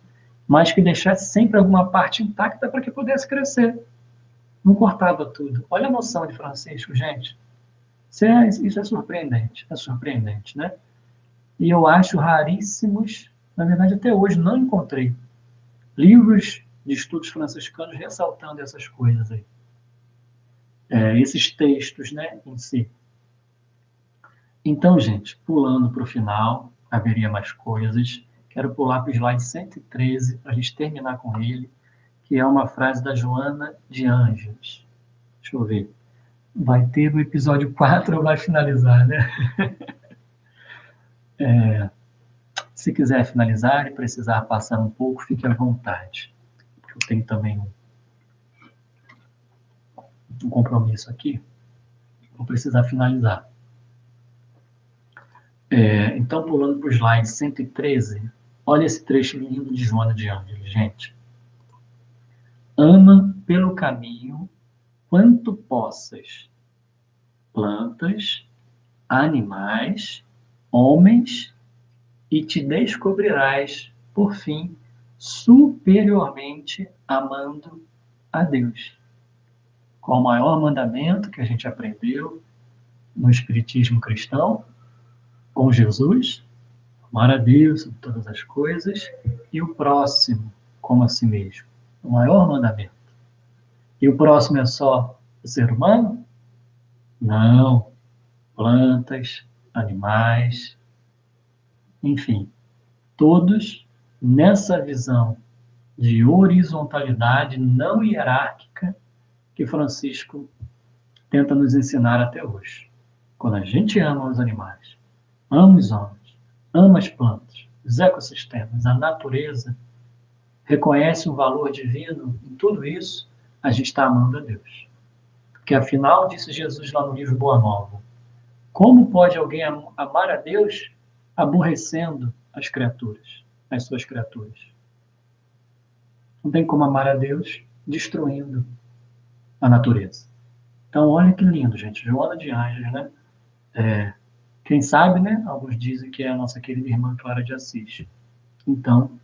Mas que deixasse sempre alguma parte intacta para que pudesse crescer. Não cortava tudo. Olha a noção de Francisco, gente. Isso é surpreendente, né? E eu acho raríssimos, na verdade até hoje não encontrei livros de estudos franciscanos ressaltando essas coisas aí. Esses textos, né, em si. Então, gente, pulando para o final, haveria mais coisas. Quero pular para o slide 113, para a gente terminar com ele, que é uma frase da Joana de Ângeles. Deixa eu ver. Vai ter no episódio 4 ou vai finalizar, né? Se quiser finalizar e precisar passar um pouco, fique à vontade. Eu tenho também um compromisso aqui. Vou precisar finalizar. Então, pulando para o slide 113, olha esse trecho lindo de Joana de Ângeles, gente. Ama pelo caminho quanto possas, plantas, animais, homens, e te descobrirás, por fim, superiormente amando a Deus. Qual o maior mandamento que a gente aprendeu no Espiritismo cristão? Com Jesus, amar a Deus sobre todas as coisas e o próximo como a si mesmo. O maior mandamento. E o próximo é só o ser humano? Não. Plantas, animais, enfim, todos nessa visão de horizontalidade não hierárquica que Francisco tenta nos ensinar até hoje. Quando a gente ama os animais, ama os homens, ama as plantas, os ecossistemas, a natureza, reconhece o valor divino em tudo isso, a gente está amando a Deus. Porque afinal, disse Jesus lá no livro Boa Nova, como pode alguém amar a Deus aborrecendo as criaturas, as suas criaturas? Não tem como amar a Deus destruindo a natureza. Então, olha que lindo, gente. Joana de Anjos, né? Quem sabe, né? Alguns dizem que é a nossa querida irmã Clara de Assis. Então,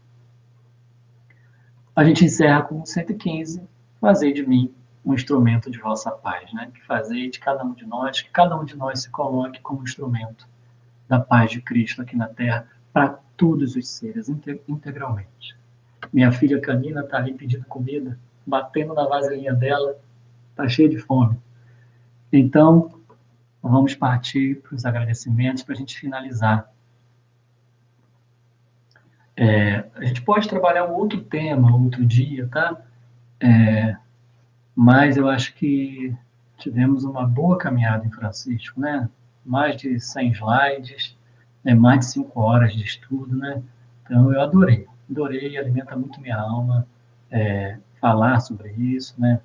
a gente encerra com 115, fazei de mim um instrumento de vossa paz, né? Que fazei de cada um de nós, que cada um de nós se coloque como instrumento da paz de Cristo aqui na Terra para todos os seres, integralmente. Minha filha Canina está ali pedindo comida, batendo na vasilhinha dela, está cheia de fome. Então, vamos partir para os agradecimentos para a gente finalizar. A gente pode trabalhar um outro tema, outro dia, tá? Mas eu acho que tivemos uma boa caminhada em Francisco, né? Mais de 100 slides, né? Mais de 5 horas de estudo, né? Então eu adorei, alimenta muito minha alma falar sobre isso, né?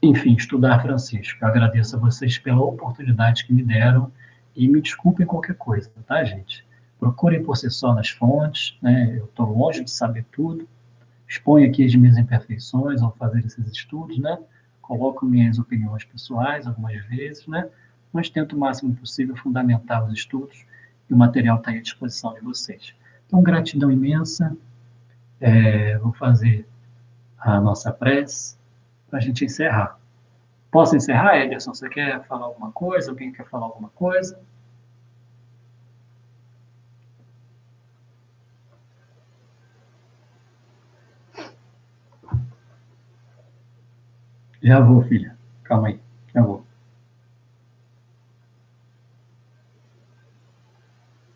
Enfim, estudar Francisco. Eu agradeço a vocês pela oportunidade que me deram e me desculpem qualquer coisa, tá, gente? Procurem por si só nas fontes, né? Eu estou longe de saber tudo, exponho aqui as minhas imperfeições ao fazer esses estudos, né? Coloco minhas opiniões pessoais algumas vezes, né? Mas tento o máximo possível fundamentar os estudos e o material está à disposição de vocês. Então, gratidão imensa. Vou fazer a nossa prece para a gente encerrar. Posso encerrar, Ederson? Você quer falar alguma coisa? Alguém quer falar alguma coisa? Já vou, filha. Calma aí. Já vou.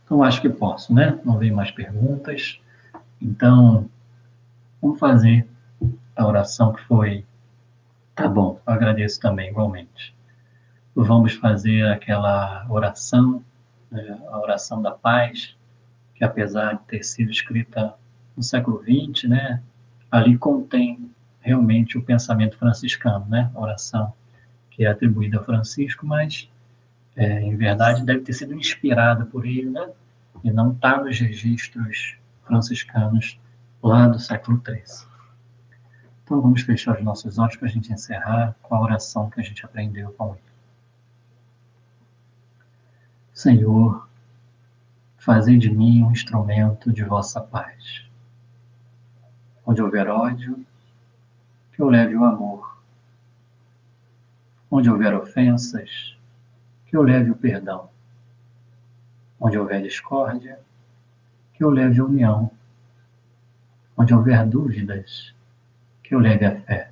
Então, acho que posso, né? Não veio mais perguntas. Então, vamos fazer a oração que foi. Tá bom, eu agradeço também, igualmente. Vamos fazer aquela oração, né, a oração da paz, que apesar de ter sido escrita no século XX, né, ali contém realmente o pensamento franciscano, né, a oração que é atribuída a Francisco, mas em verdade deve ter sido inspirada por ele, né, e não está nos registros franciscanos lá do século XIII. Então vamos fechar os nossos olhos para a gente encerrar com a oração que a gente aprendeu com ele. Senhor, fazei de mim um instrumento de vossa paz. Onde houver ódio, que eu leve o amor. Onde houver ofensas, que eu leve o perdão. Onde houver discórdia, que eu leve a união. Onde houver dúvidas, que eu leve a fé.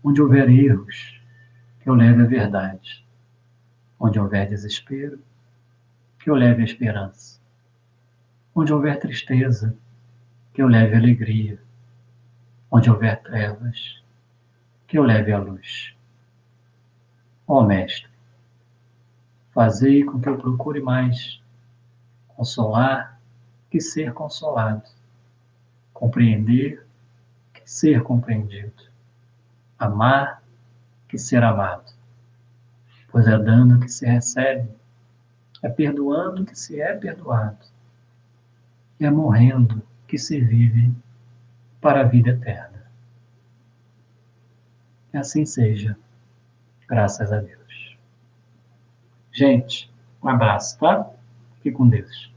Onde houver erros, que eu leve a verdade. Onde houver desespero, que eu leve a esperança. Onde houver tristeza, que eu leve a alegria. Onde houver trevas, que eu leve a luz. Ó Mestre, fazei com que eu procure mais consolar que ser consolado, compreender que ser compreendido, amar que ser amado, pois é dando que se recebe, é perdoando que se é perdoado, e é morrendo que se vive para a vida eterna. Que assim seja, graças a Deus. Gente, um abraço, tá? Fique com Deus.